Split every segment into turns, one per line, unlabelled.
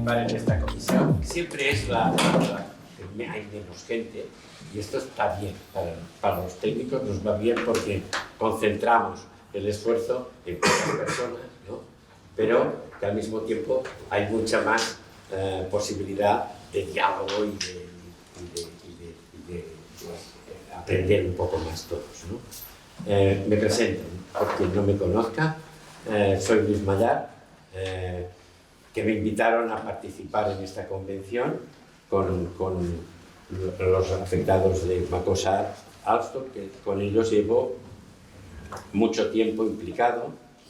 participar en esta comisión. Siempre es que hay menos gente y esto está bien. Para los técnicos nos va bien porque concentramos el esfuerzo en pocas personas, ¿no? Pero que al mismo tiempo hay mucha más posibilidad de diálogo y de aprender un poco más todos, ¿no? Me presento, por quien no me conozca, soy Luis Mallar, que me invitaron a participar en esta convención con los afectados de Makosa Alstom, que con ellos llevo mucho tiempo implicado,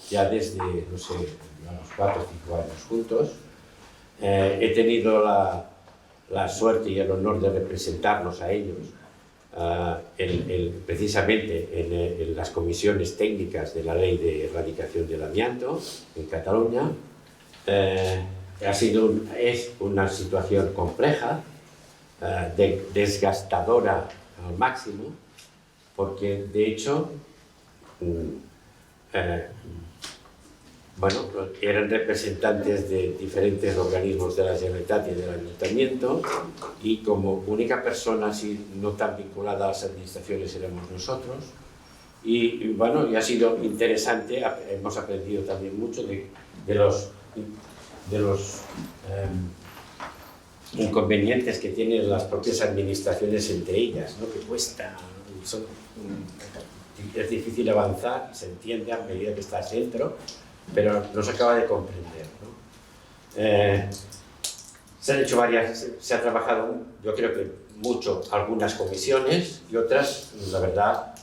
ya desde, no sé, unos 4 o 5 años juntos. He tenido la suerte y el honor de representarlos a ellos precisamente en las comisiones técnicas de la Ley de Erradicación del Amianto en Cataluña. Es una situación compleja, desgastadora al máximo, porque de hecho bueno, eran representantes de diferentes organismos de la Generalitat y del Ayuntamiento, y como única persona así no tan vinculada a las administraciones éramos nosotros, y bueno, y ha sido interesante, hemos aprendido también mucho de los inconvenientes que tienen las propias administraciones entre ellas, ¿no? Que cuesta, es difícil avanzar, se entiende a medida que estás dentro, pero no se acaba de comprender, ¿no? Se han hecho se ha trabajado, yo creo que mucho, algunas comisiones y otras, la verdad,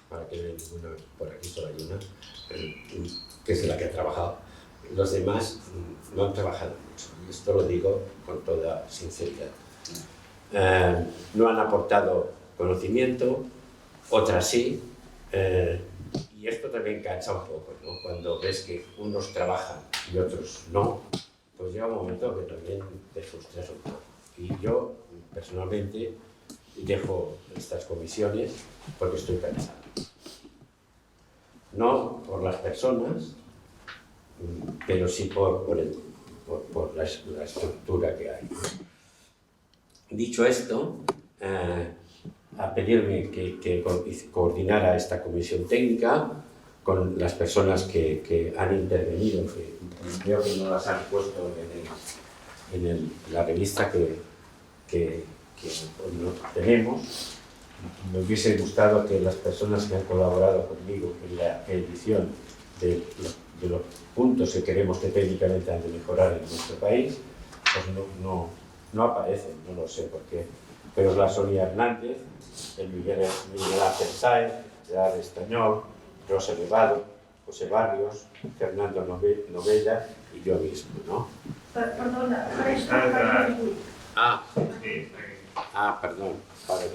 para que no hay ninguna, por aquí solo hay una, que es la que ha trabajado. Los demás no han trabajado mucho, y esto lo digo con toda sinceridad. No han aportado conocimiento, otras sí, y esto también cansa un poco, ¿no? Cuando ves que unos trabajan y otros no, pues llega un momento que también te frustras un poco. Y yo, personalmente, dejo estas comisiones porque estoy cansado. No por las personas, pero sí por la estructura que hay. Dicho esto, a pedirme que coordinara esta comisión técnica con las personas que han intervenido, que creo que no las han puesto en la revista que tenemos. Me hubiese gustado que las personas que han colaborado conmigo en la edición de los puntos que queremos que técnicamente han de mejorar en nuestro país, pues no aparecen, no lo sé por qué. Pero la Sonia Hernández, el Miguel Ángel Sáenz, Gerard Estañol, Rosa Levado, José Barrios, Fernando Novella y yo mismo, ¿no?
Perdona,
perdón, vale,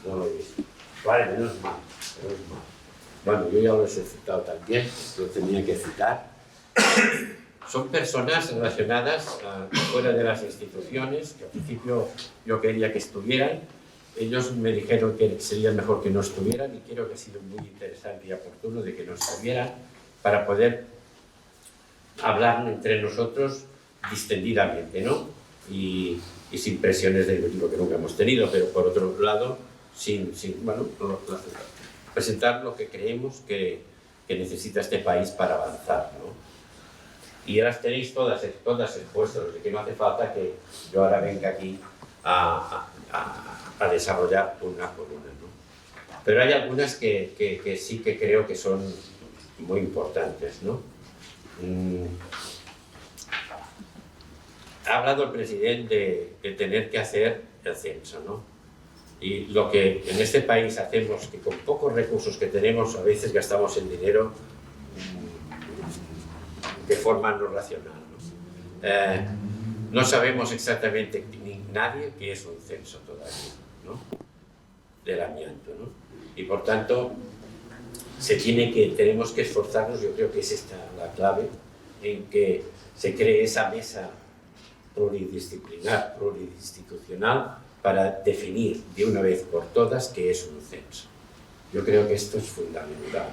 no lo he visto. Vale, menos mal. Bueno, yo ya los he citado también, lo tenía que citar. Son personas relacionadas fuera de las instituciones, que al principio yo quería que estuvieran. Ellos me dijeron que sería mejor que no estuvieran, y creo que ha sido muy interesante y oportuno de que no estuvieran para poder hablar entre nosotros distendidamente, ¿no? Y sin presiones de tipo que nunca hemos tenido, pero por otro lado, bueno, presentar lo que creemos que necesita este país para avanzar, ¿no? Y ya las tenéis todas expuestas, de que no hace falta que yo ahora venga aquí a desarrollar una por una, ¿no? Pero hay algunas que sí que creo que son muy importantes, ¿no? Ha hablado el presidente de tener que hacer el censo, ¿no? Y lo que en este país hacemos, que con pocos recursos que tenemos, a veces gastamos el dinero de forma no racional, ¿no? No sabemos exactamente ni nadie qué es un censo todavía, ¿no? Del amianto, ¿no? Y por tanto, tenemos que esforzarnos, yo creo que es esta la clave, en que se cree esa mesa pluridisciplinar, pluridiscistitucional, para definir de una vez por todas qué es un censo. Yo creo que esto es fundamental.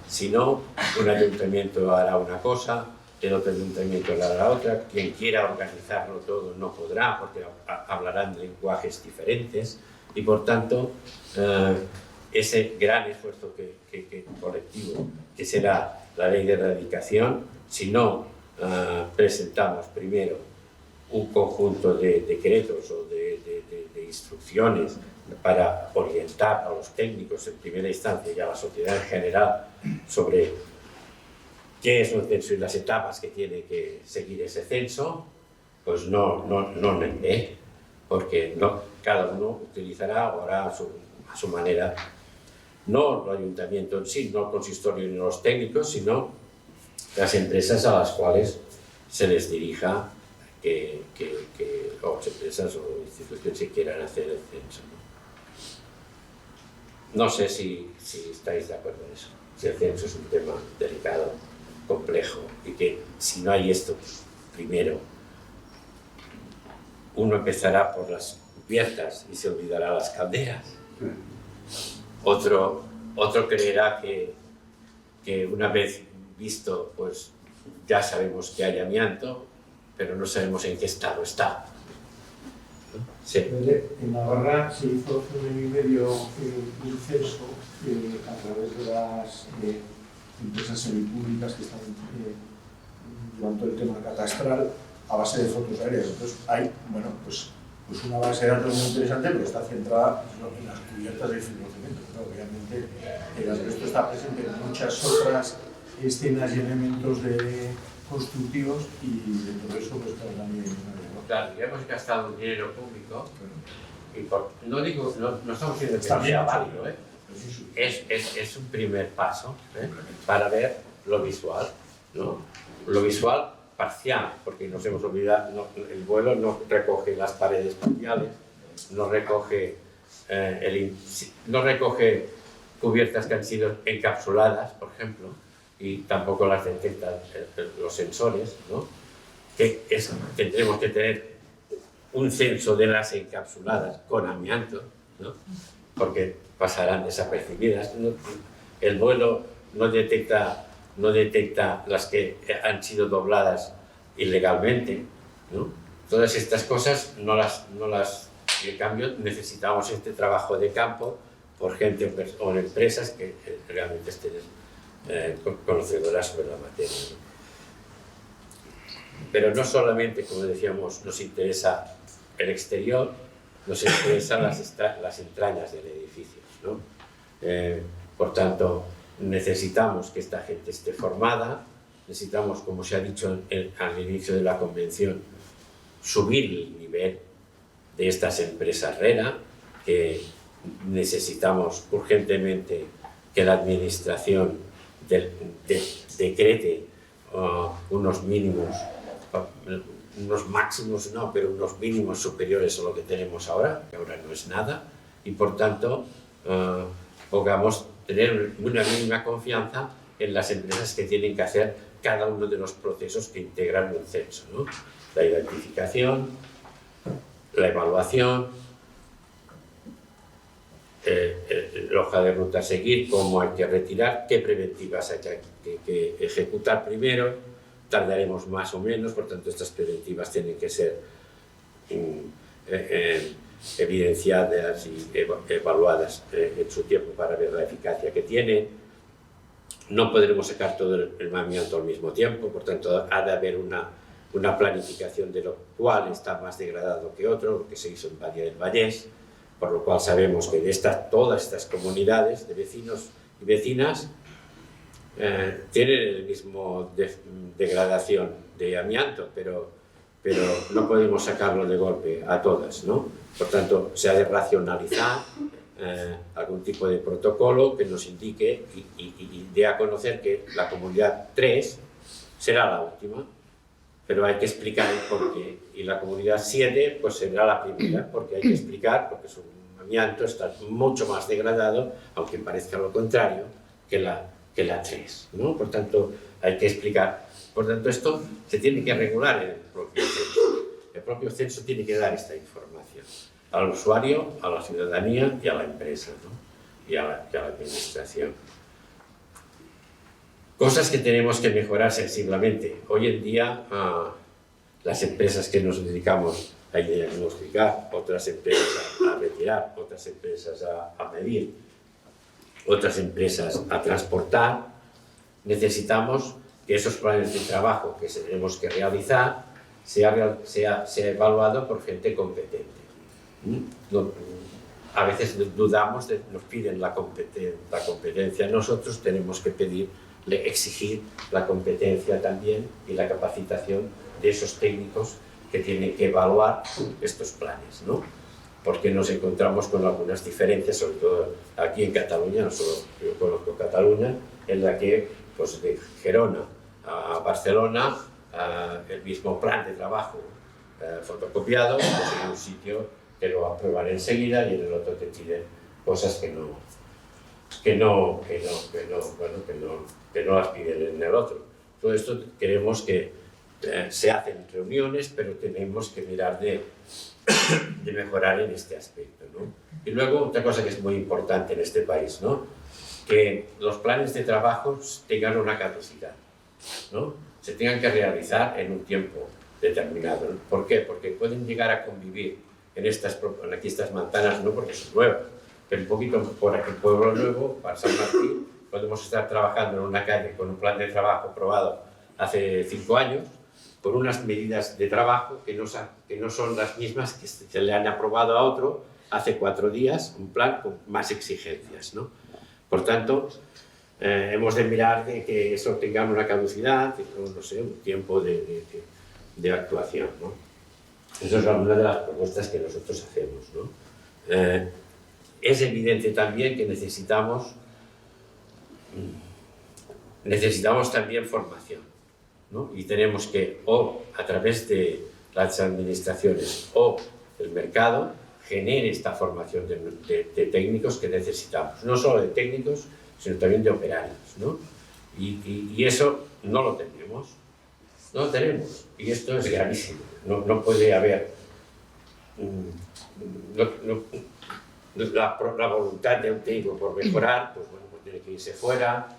Si no, un ayuntamiento hará una cosa, el otro ayuntamiento hará la otra, quien quiera organizarlo todo no podrá porque hablarán lenguajes diferentes y por tanto ese gran esfuerzo colectivo que será la ley de erradicación, si no presentamos primero un conjunto de decretos o de instrucciones para orientar a los técnicos en primera instancia y a la sociedad en general sobre qué es un censo y las etapas que tiene que seguir ese censo, pues no ve, porque cada uno utilizará o hará a su manera, no el ayuntamiento en sí, no el consistorio ni los técnicos, sino las empresas a las cuales se les dirija o empresas o instituciones que quieran hacer el censo. No sé si estáis de acuerdo en eso, si el censo es un tema delicado, complejo, y que si no hay esto primero, uno empezará por las cubiertas y se olvidará las calderas. Otro creerá que una vez visto, pues ya sabemos que hay amianto, pero no sabemos en qué estado está. Sí.
En Navarra se hizo hace un año y medio un censo a través de las empresas semipúblicas que están llevando todo el tema catastral a base de fotos aéreas. Entonces hay, pues una base de datos muy interesante, pero está centrada en las cubiertas del fibrocemento. Pero obviamente el asbesto está presente en muchas otras escenas y elementos constructivos y de todo eso pues también.
Claro, ya hemos gastado dinero público y no estamos diciendo que no sea válido, es un primer paso para ver lo visual, ¿no? Lo visual parcial, porque nos hemos olvidado, el vuelo no recoge las paredes parciales, no recoge cubiertas que han sido encapsuladas, por ejemplo, y tampoco las detectan los sensores, ¿no? Tendremos que tener un censo de las encapsuladas con amianto, ¿no? Porque pasarán desapercibidas. El vuelo no detecta las que han sido dobladas ilegalmente, ¿no? Todas estas cosas en cambio necesitamos este trabajo de campo por gente o en empresas que realmente estén conocedoras sobre la materia, ¿no? Pero no solamente, como decíamos, nos interesa el exterior, nos interesan las entrañas del edificio, ¿no? Por tanto, necesitamos que esta gente esté formada, necesitamos, como se ha dicho al inicio de la convención, subir el nivel de estas empresas RERA, que necesitamos urgentemente que la administración decrete unos mínimos, unos máximos no, pero unos mínimos superiores a lo que tenemos ahora, que ahora no es nada, y por tanto pongamos tener una mínima confianza en las empresas que tienen que hacer cada uno de los procesos que integran un censo, ¿no? La identificación, la evaluación, la hoja de ruta a seguir, cómo hay que retirar, qué preventivas hay que ejecutar primero, tardaremos más o menos, por tanto estas preventivas tienen que ser evidenciadas y evaluadas en su tiempo para ver la eficacia que tienen. No podremos sacar todo el amianto al mismo tiempo, por tanto ha de haber una planificación de lo cual está más degradado que otro, lo que se hizo en Badia del Vallès, por lo cual sabemos que todas estas comunidades de vecinos y vecinas tienen el mismo degradación de amianto, pero no podemos sacarlo de golpe a todas, ¿no? Por tanto, se ha de racionalizar algún tipo de protocolo que nos indique y dé a conocer que la comunidad 3 será la última, pero hay que explicar el porqué, y la comunidad 7 pues será la primera, porque hay que explicar, porque su amianto está mucho más degradado, aunque parezca lo contrario, que la 3, ¿no? Por tanto, hay que explicar. Por tanto, esto se tiene que regular en el propio censo. El propio censo tiene que dar esta información al usuario, a la ciudadanía y a la empresa, ¿no? y a la administración. Cosas que tenemos que mejorar sensiblemente. Hoy en día, las empresas que nos dedicamos a diagnosticar, otras empresas a retirar, otras empresas a medir, otras empresas a transportar, necesitamos que esos planes de trabajo que tenemos que realizar sea evaluado por gente competente. A veces dudamos, nos piden la competencia, nosotros tenemos que exigir la competencia también y la capacitación de esos técnicos que tienen que evaluar estos planes, ¿no? Porque nos encontramos con algunas diferencias, sobre todo aquí en Cataluña, no solo yo conozco Cataluña, en la que pues, de Gerona a Barcelona el mismo plan de trabajo fotocopiado, pues en un sitio te lo aprueban enseguida y en el otro te piden cosas que no las piden en el otro. Todo esto queremos que se hacen reuniones, pero tenemos que mirar de mejorar en este aspecto, ¿no? Y luego otra cosa que es muy importante en este país, ¿no? Que los planes de trabajo tengan una caducidad, ¿no? Se tengan que realizar en un tiempo determinado, ¿no? ¿Por qué? Porque pueden llegar a convivir en estas manzanas, no porque son nuevas, pero un poquito por aquí, Pueblo Nuevo, para San Martín, podemos estar trabajando en una calle con un plan de trabajo aprobado hace 5 años, con unas medidas de trabajo que no son las mismas que se le han aprobado a otro hace 4 días, un plan con más exigencias, ¿no? Por tanto, hemos de mirar de que eso tenga una caducidad, no sé, un tiempo de actuación, ¿no? Esa es una de las propuestas que nosotros hacemos, ¿no? Es evidente también que necesitamos también formación, ¿no? Y tenemos que, o a través de las administraciones o el mercado, genere esta formación de técnicos que necesitamos, no solo de técnicos, sino también de operarios, ¿no? Y eso no lo tenemos, y esto es gravísimo. No puede haber la voluntad de un técnico por mejorar, pues bueno, pues tiene que irse fuera.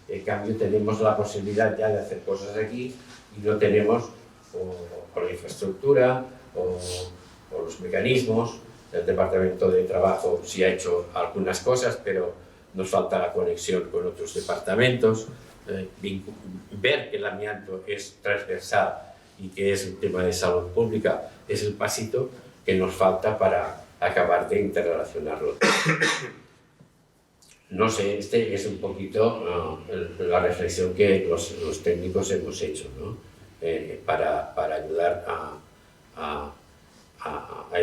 En cambio tenemos la posibilidad ya de hacer cosas aquí y no tenemos o la infraestructura o los mecanismos. El Departamento de Trabajo sí ha hecho algunas cosas, pero nos falta la conexión con otros departamentos. Ver que el amianto es transversal y que es un tema de salud pública es el pasito que nos falta para acabar de interrelacionarlo. No sé, este es un poquito la reflexión que los técnicos hemos hecho, ¿no? Para ayudar a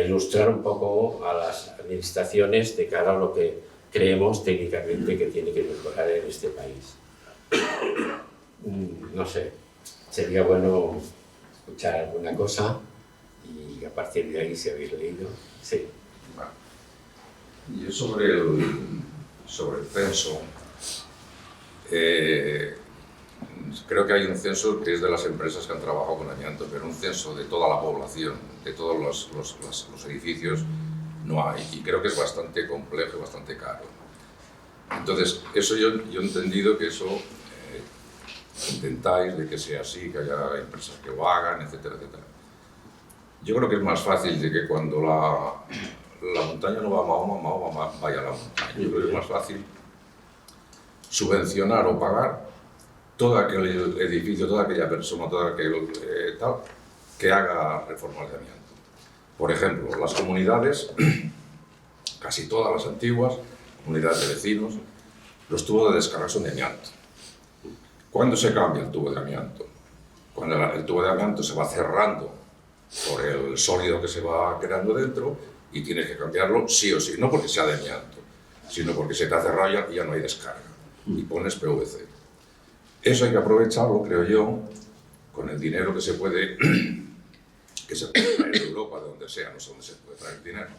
ilustrar un poco a las administraciones de cara a lo que creemos técnicamente que tiene que mejorar en este país. No sé, sería bueno escuchar alguna cosa y a partir de ahí, si habéis leído, sí.
Bueno, yo sobre el censo, creo que hay un censo que es de las empresas que han trabajado con amianto, pero un censo de toda la población, de todos los edificios, no hay, y creo que es bastante complejo y bastante caro. Entonces, eso yo he entendido que eso intentáis de que sea así, que haya empresas que lo hagan, etcétera, etcétera. Yo creo que es más fácil de que cuando la montaña no va a Mahoma, Mahoma vaya a la montaña. Yo creo que es más fácil subvencionar o pagar todo aquel edificio, toda aquella persona, todo aquel tal, que haga reformas de amianto. Por ejemplo, las comunidades, casi todas las antiguas, comunidades de vecinos, los tubos de descarga son de amianto. ¿Cuándo se cambia el tubo de amianto? Cuando el tubo de amianto se va cerrando por el sólido que se va creando dentro y tienes que cambiarlo sí o sí, no porque sea de amianto, sino porque se te ha cerrado y ya no hay descarga y pones PVC. Eso hay que aprovecharlo, creo yo, con el dinero que se puede traer de Europa, de donde sea, no sé dónde se puede traer dinero,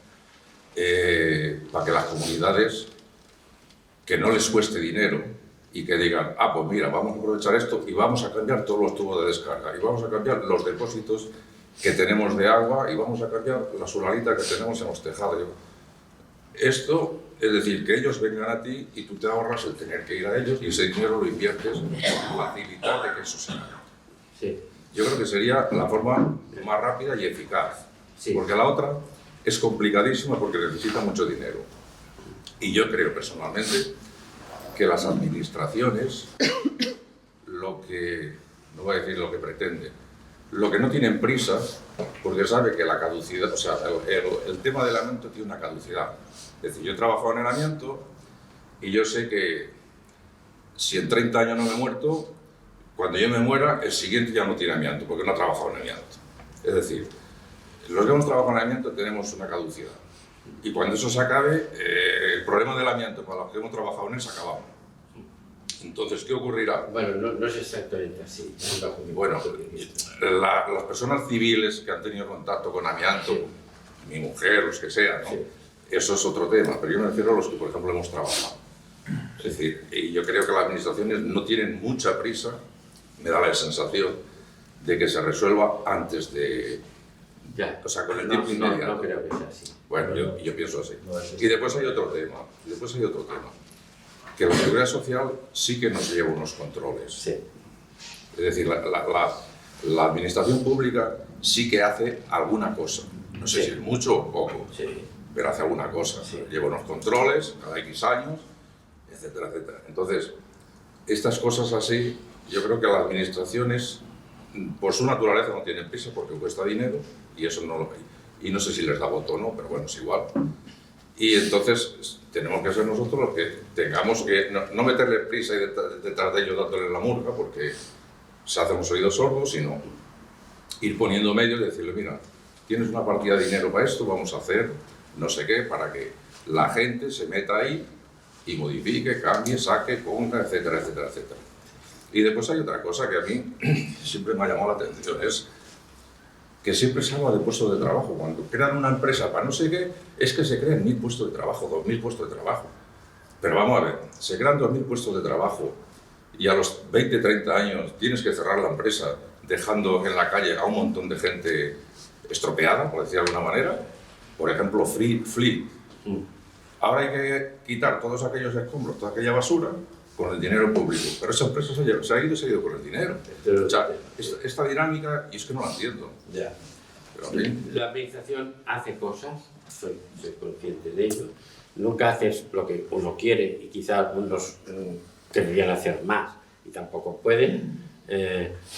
para que las comunidades, que no les cueste dinero y que digan, pues mira, vamos a aprovechar esto y vamos a cambiar todos los tubos de descarga y vamos a cambiar los depósitos que tenemos de agua y vamos a cambiar la solarita que tenemos en los tejados. Esto es decir, que ellos vengan a ti y tú te ahorras el tener que ir a ellos y ese dinero lo inviertes en facilitar de que eso se haga.
Sí.
Yo creo que sería la forma más rápida y eficaz,
Sí.
porque la otra es complicadísima porque necesita mucho dinero. Y yo creo personalmente que las administraciones, lo que, no voy a decir lo que pretenden, lo que no tienen prisa, porque sabe que la caducidad, o sea, el tema del amianto tiene una caducidad. Es decir, yo he trabajado en el amianto y yo sé que si en 30 años no me he muerto, cuando yo me muera, el siguiente ya no tiene amianto, porque no ha trabajado en amianto. Es decir, los que hemos trabajado en amianto tenemos una caducidad. Y cuando eso se acabe, el problema del amianto para los que hemos trabajado en él se acabamos. Entonces, ¿qué ocurrirá?
Bueno, no es exactamente así.
Bueno, las personas civiles que han tenido contacto con amianto,
Sí.
mi mujer, los que sean, ¿no?
Sí.
Eso es otro tema, pero yo me refiero a los que, por ejemplo, hemos trabajado. Es decir, y yo creo que las administraciones no tienen mucha prisa, me da la sensación, de que se resuelva antes de...
Ya.
O sea, con el tiempo inmediato.
No creo que sea así.
Bueno, yo pienso así.
No es así.
Y después hay otro tema, que la Seguridad Social sí que nos lleva unos controles.
Sí.
Es decir, la administración pública sí que hace alguna cosa. No sé
Sí.
si es mucho o poco,
Sí.
pero hace alguna cosa.
Sí.
Lleva unos controles cada X años, etcétera, etcétera. Entonces, estas cosas así, yo creo que las administraciones, por su naturaleza, no tienen prisa porque cuesta dinero y eso no lo hay. Y no sé si les da voto o no, pero bueno, es igual. Y entonces tenemos que ser nosotros los que tengamos que no meterle prisa y detrás de ellos dándole la murga porque se hacen los oídos sordos, sino ir poniendo medios y decirle, mira, tienes una partida de dinero para esto, vamos a hacer no sé qué, para que la gente se meta ahí y modifique, cambie, saque, ponga, etcétera, etcétera, etcétera. Y después hay otra cosa que a mí siempre me ha llamado la atención, es que siempre se habla de puestos de trabajo. Cuando crean una empresa para no sé qué, es que se crean 1000 puestos de trabajo, 2000 puestos de trabajo. Pero vamos a ver, se crean 2000 puestos de trabajo y a los 20, 30 años tienes que cerrar la empresa dejando en la calle a un montón de gente estropeada, por decir de alguna manera. Por ejemplo, Fleet. Ahora hay que quitar todos aquellos escombros, toda aquella basura, con el dinero público. Pero esa empresa se ha ido con el dinero. O sea, esta dinámica, y es que no la entiendo.
Ya.
Pero, en fin,
La administración hace cosas, soy consciente de ello. Nunca haces lo que uno quiere y quizá algunos querrían hacer más y tampoco pueden.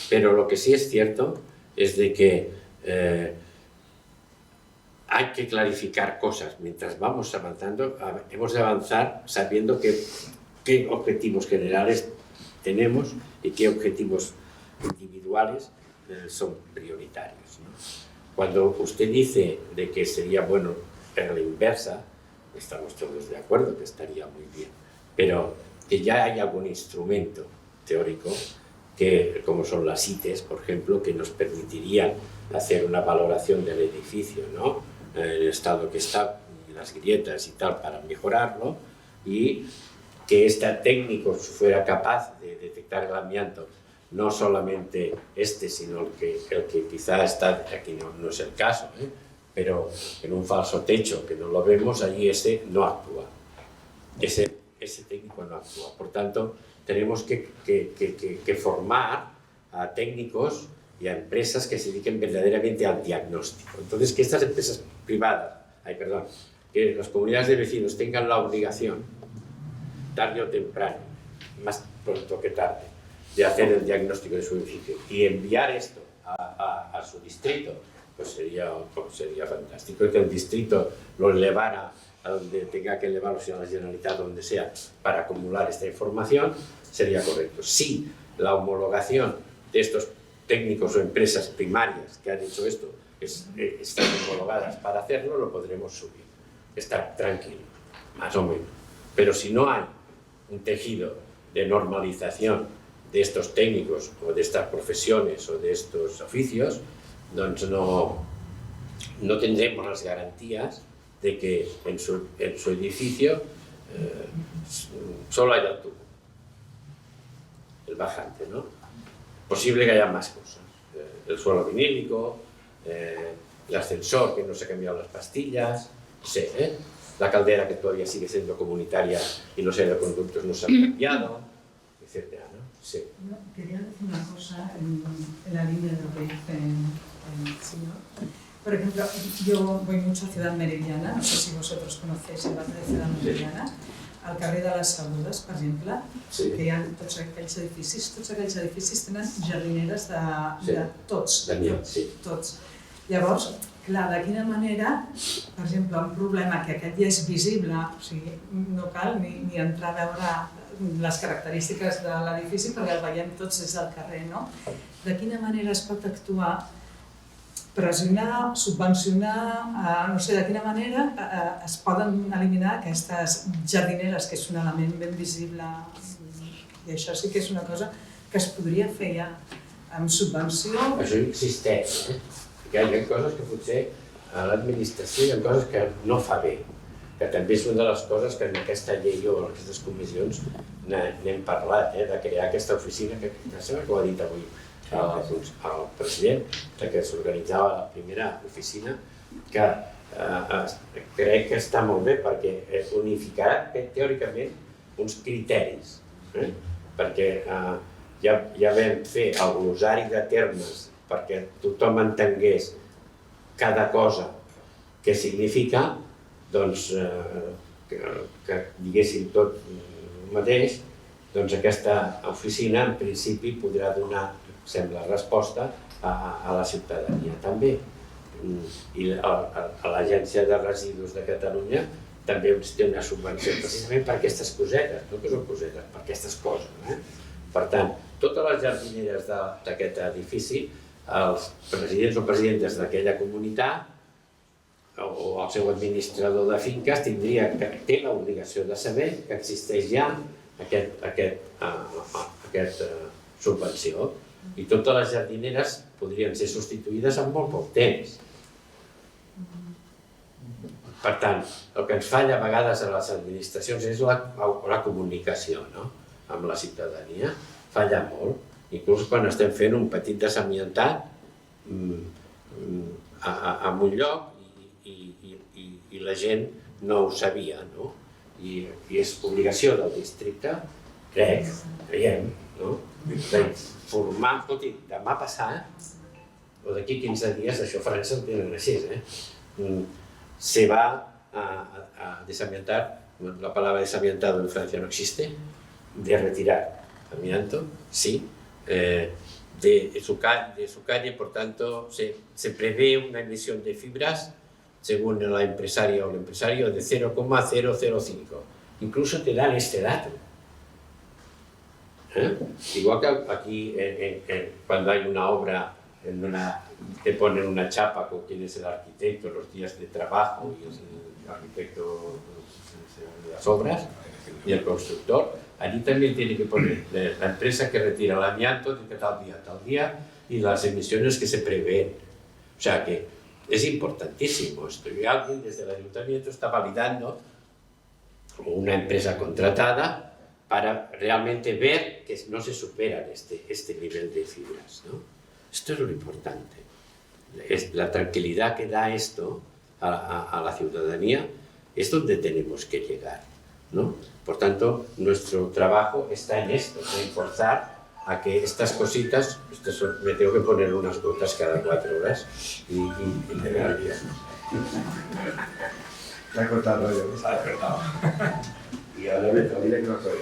Pero lo que sí es cierto es de que hay que clarificar cosas. Mientras vamos avanzando, hemos de avanzar sabiendo qué objetivos generales tenemos y qué objetivos individuales son prioritarios, ¿no? Cuando usted dice de que sería bueno a la inversa, estamos todos de acuerdo que estaría muy bien, pero que ya hay algún instrumento teórico, que, como son las ITES, por ejemplo, que nos permitirían hacer una valoración del edificio, ¿no? El estado que está, las grietas y tal, para mejorarlo, y que este técnico fuera capaz de detectar el amianto, no solamente sino el que quizá está, aquí no es el caso, pero en un falso techo que no lo vemos, allí ese no actúa, ese técnico no actúa. Por tanto, tenemos que formar a técnicos y a empresas que se dediquen verdaderamente al diagnóstico. Entonces, que estas empresas privadas, que las comunidades de vecinos tengan la obligación, tarde o temprano, más pronto que tarde, de hacer el diagnóstico de su edificio y enviar esto a su distrito, pues sería fantástico. Y que el distrito lo elevara a donde tenga que elevarlo, si a la Generalitat, donde sea, para acumular esta información, sería correcto. Si la homologación de estos técnicos o empresas primarias que han hecho esto están homologadas para hacerlo, lo podremos subir. Estar tranquilo, más o menos. Pero si no hay un tejido de normalización de estos técnicos o de estas profesiones o de estos oficios, entonces no tendremos las garantías de que en su edificio solo haya el tubo, el bajante, ¿no? Posible que haya más cosas, el suelo vinílico, el ascensor que no se ha cambiado las pastillas, la caldera que todavía sigue siendo comunitaria y los aeroconductos no se han cambiado, etcétera, ¿no? Sí.
No, quería decir una cosa en la línea de lo que dice el señor. Por ejemplo, yo voy mucho a Ciudad Meridiana, no sé si vosotros conocéis el barrio de Ciudad Meridiana, al carrer de les Saludes, per exemple,
Sí.
que hi ha tots aquells edificis tenen jardineres de tots,
Daniel, sí.
tots. Llavors, clar, de quina manera, per exemple, un problema que aquest ja és visible, o sigui, no cal ni entrar a veure les característiques de l'edifici perquè el veiem tots des del carrer, no? De quina manera es pot actuar, pressionar, subvencionar, no sé, de quina manera es poden eliminar aquestes jardineres, que és un element ben visible, i això sí que és una cosa que es podria fer ja amb subvenció.
Això existeix, que hi ha coses que potser a l'administració hi ha coses que no fa bé, que també és una de les coses que en aquesta llei o en aquestes comissions n'hem parlat, de crear aquesta oficina, que sembla que ho ha dit avui el president, que s'organitzava la primera oficina, que crec que està molt bé perquè unificarà teòricament uns criteris, perquè ja vam fer el glosari de termes perquè tothom entengués cada cosa que significa, doncs, que diguéssim tot el mateix, doncs aquesta oficina en principi podrà donar, sembla, resposta a la ciutadania també. I l'Agència de Residus de Catalunya també té una subvenció precisament per aquestes cosetes, no que són cosetes, per aquestes coses. Per tant, totes les jardineres d'aquest edifici, els presidents o presidentes d'aquella comunitat o el seu administrador de finques té l'obligació de saber que existeix ja aquesta subvenció i totes les jardineres podrien ser substituïdes en molt poc temps. Per tant, el que ens falla a vegades a les administracions és la comunicació amb la ciutadania, falla molt. Inclús quan estem fent un petit desamiantat en un lloc i la gent no ho sabia, i és obligació del districte, creiem, d'informar, escolti, demà passat o d'aquí 15 dies, això a França ho tenen així, se va a desamiantar, la palabra desamiantado en Francia no existe, de retirar amianto, sí, de su calle, por tanto, se prevé una emisión de fibras, según la empresaria o el empresario, de 0,005. Incluso te dan este dato. Igual que aquí, cuando hay una obra, te ponen una chapa con quién es el arquitecto, los días de trabajo, y el arquitecto de las obras, y el constructor. Allí también tiene que poner la empresa que retira el amianto de tal día, y las emisiones que se prevén. O sea que es importantísimo esto. Y alguien desde el ayuntamiento está validando, como una empresa contratada, para realmente ver que no se superan este nivel de fibras, Esto es lo importante. Es la tranquilidad que da esto a la ciudadanía es donde tenemos que llegar, Por tanto, nuestro trabajo está en esto, en forzar a que estas cositas, me tengo que poner unas gotas cada 4 horas y tener bien.
Me ha cortado el rollo.
Se ha despertado. Y ahora me olvidé que no soy.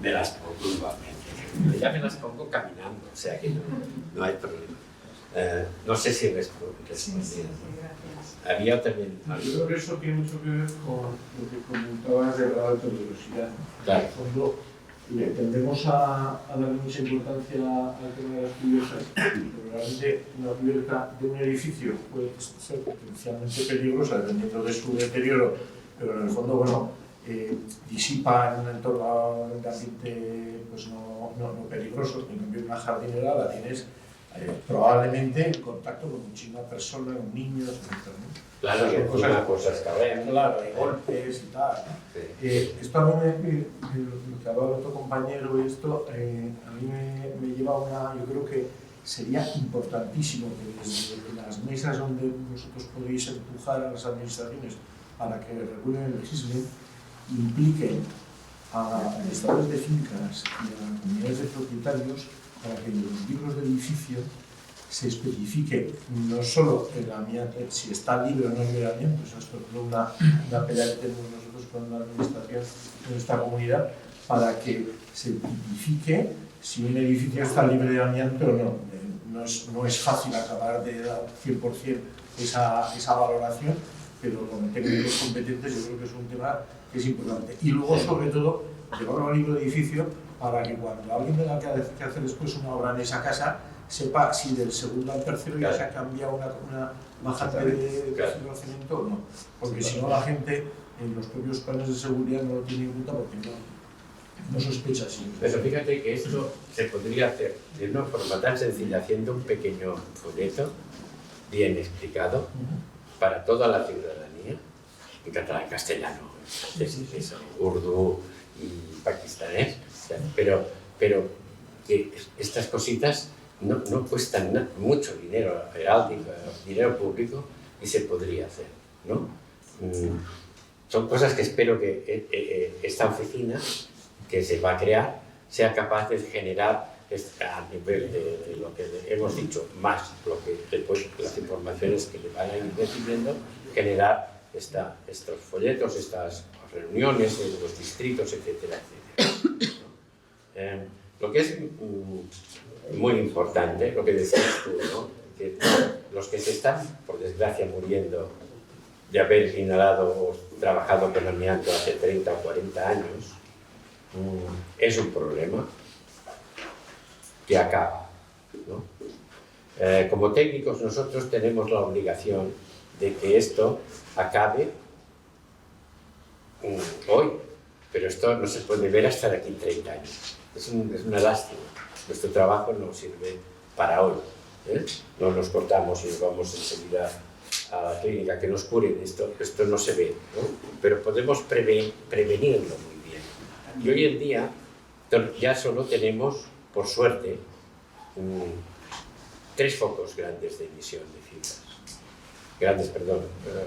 Me las pongo igualmente. Ya me las pongo caminando, o sea que no hay problema. No sé si respondí.
Sí, gracias.
Había también
Yo creo que eso tiene mucho que ver con lo que comentabas de la alta velocidad.
Claro.
En el fondo, le tendemos a darle mucha importancia al tema de las cubiertas, pero realmente una cubierta de un edificio puede ser potencialmente peligrosa dependiendo de su deterioro, pero en el fondo, bueno, disipa en un entorno de ambiente pues no peligroso. En cambio, una jardinera la tienes probablemente en contacto con muchísimas personas, con niños, etc.
Claro,
son
cosas que ven.
Claro, de golpes y tal. Sí. Esto a mí lo que hablaba otro compañero, esto a mí me lleva a yo creo que sería importantísimo que desde las mesas donde vosotros podéis empujar a las administraciones para que regulen el legislen, impliquen a administradores de fincas y a comunidades de propietarios para que en los libros de edificio se especifique no solo el amianto, si está libre o no libre de amianto, eso es por ejemplo una pelea que tenemos nosotros con la administración de nuestra comunidad, para que se tipifique si un edificio está libre de amianto o no. No es fácil acabar de dar 100% esa valoración, pero con técnicos competentes yo creo que es un tema que es importante. Y luego, sobre todo, llevarlo al libro de edificio para que cuando alguien tenga que hacer después una obra en esa casa, sepa si del segundo al tercero ya se ha cambiado una bajante de cemento o no. Porque si no, la gente en los propios planes de seguridad no lo tiene en cuenta porque no sospecha así.
Pero fíjate que esto se podría hacer de una forma tan sencilla, haciendo un pequeño folleto bien explicado para toda la ciudadanía, en catalán, castellano, urdu y pakistanés, pero que estas cositas no cuestan mucho dinero heráldico, dinero público, y se podría hacer, ¿no? Son cosas que espero que esta oficina que se va a crear sea capaz de generar a nivel de lo que hemos dicho, más lo que después las informaciones que le van a ir recibiendo, generar estos folletos, estas reuniones en los distritos, etcétera, etcétera. Lo que es muy importante, lo que decías tú, ¿no? Que los que se están, por desgracia, muriendo de haber inhalado o trabajado con amianto hace 30 o 40 años, es un problema que acaba, ¿no? Como técnicos nosotros tenemos la obligación de que esto acabe hoy, pero esto no se puede ver hasta de aquí 30 años. Es una lástima. Nuestro trabajo no sirve para hoy, ¿eh? No nos cortamos y nos vamos enseguida a la clínica que nos curen. Esto no se ve, ¿no? Pero podemos prevenirlo muy bien. Y hoy en día ya solo tenemos, por suerte, 3 focos grandes de emisión de fibras.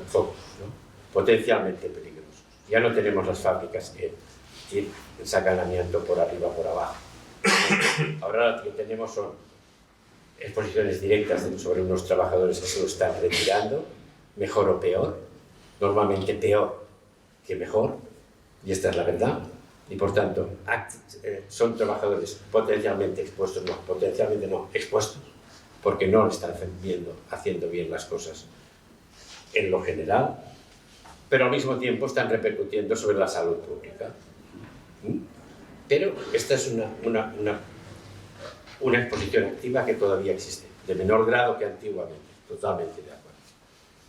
Focos, ¿no? Potencialmente peligrosos. Ya no tenemos las fábricas que sacan amianto por arriba o por abajo. Ahora lo que tenemos son exposiciones directas sobre unos trabajadores que se lo están retirando, mejor o peor, normalmente peor que mejor, y esta es la verdad, y por tanto son trabajadores potencialmente expuestos, expuestos, porque no están haciendo bien las cosas en lo general, pero al mismo tiempo están repercutiendo sobre la salud pública. Pero esta es una exposición activa que todavía existe, de menor grado que antiguamente, totalmente de acuerdo,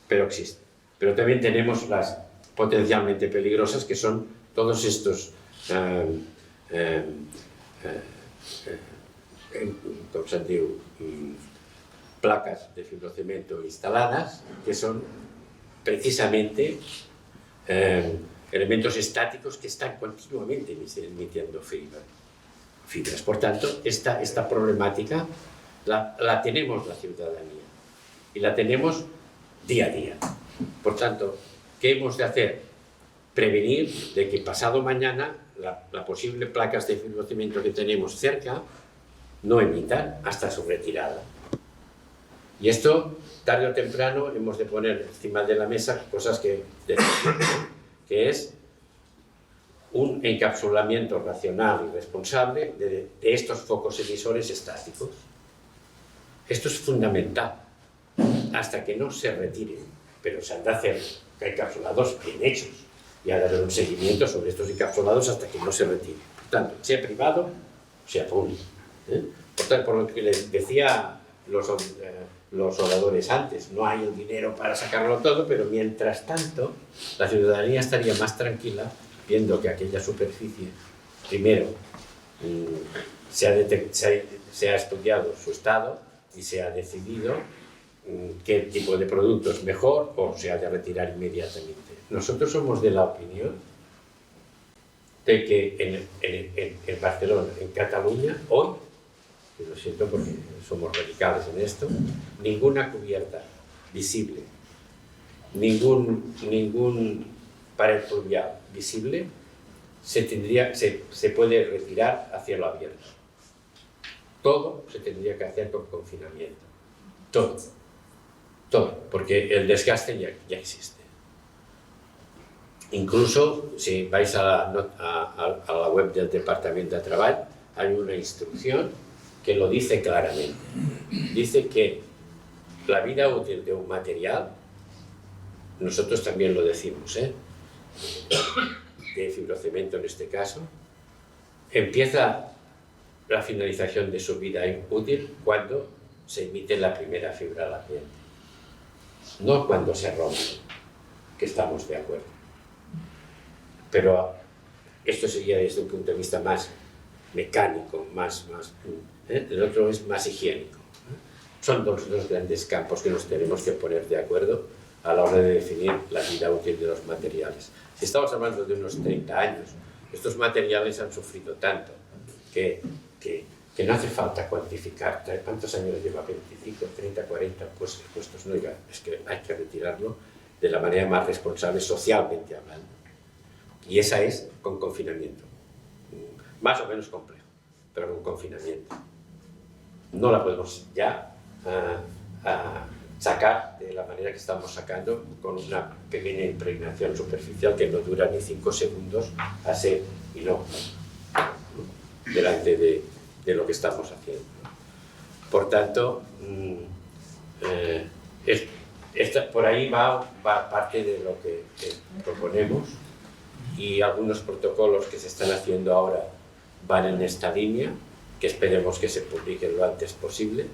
pero existe. Pero también tenemos las potencialmente peligrosas, que son todos estos placas de fibrocemento instaladas, que son precisamente elementos estáticos que están continuamente emitiendo fibras. Por tanto, esta problemática la tenemos la ciudadanía y la tenemos día a día. Por tanto, ¿qué hemos de hacer? Prevenir de que pasado mañana la posible placas de fibrocemento que tenemos cerca no emitan hasta su retirada. Y esto, tarde o temprano, hemos de poner encima de la mesa cosas que es un encapsulamiento racional y responsable de estos focos emisores estáticos. Esto es fundamental, hasta que no se retiren, pero se han de hacer encapsulados bien hechos y ha de haber un seguimiento sobre estos encapsulados hasta que no se retiren. Por tanto, sea privado, sea público. Por tanto, por lo que les decía los oradores antes, no hay el dinero para sacarlo todo, pero mientras tanto la ciudadanía estaría más tranquila viendo que aquella superficie, primero, se ha estudiado su estado y se ha decidido qué tipo de producto es mejor o se ha de retirar inmediatamente. Nosotros somos de la opinión de que en Barcelona, en Cataluña, hoy, pero siento porque somos radicales en esto, ninguna cubierta visible, ningún pared fluvial visible se puede retirar hacia lo abierto. Todo se tendría que hacer con confinamiento. Todo, porque el desgaste ya existe. Incluso, si vais a la web del Departamento de Trabajo, hay una instrucción que lo dice claramente. Dice que la vida útil de un material, nosotros también lo decimos, de fibrocemento en este caso, empieza la finalización de su vida útil cuando se emite la primera fibra al ambiente, no cuando se rompe, que estamos de acuerdo. Pero esto sería desde un punto de vista más mecánico, el otro es más higiénico. Son dos grandes campos que nos tenemos que poner de acuerdo a la hora de definir la vida útil de los materiales. Si estamos hablando de unos 30 años, estos materiales han sufrido tanto que no hace falta cuantificar cuántos años lleva, 25, 30, 40 puestos, no, es que hay que retirarlo de la manera más responsable socialmente hablando. Y esa es con confinamiento, más o menos complejo, pero con confinamiento. No la podemos ya sacar de la manera que estamos sacando, con una pequeña impregnación superficial que no dura ni 5 segundos a ser inocuo delante de lo que estamos haciendo. Por tanto, por ahí va parte de lo que proponemos, y algunos protocolos que se están haciendo ahora van en esta línea, que esperemos que se publiquen lo antes posible,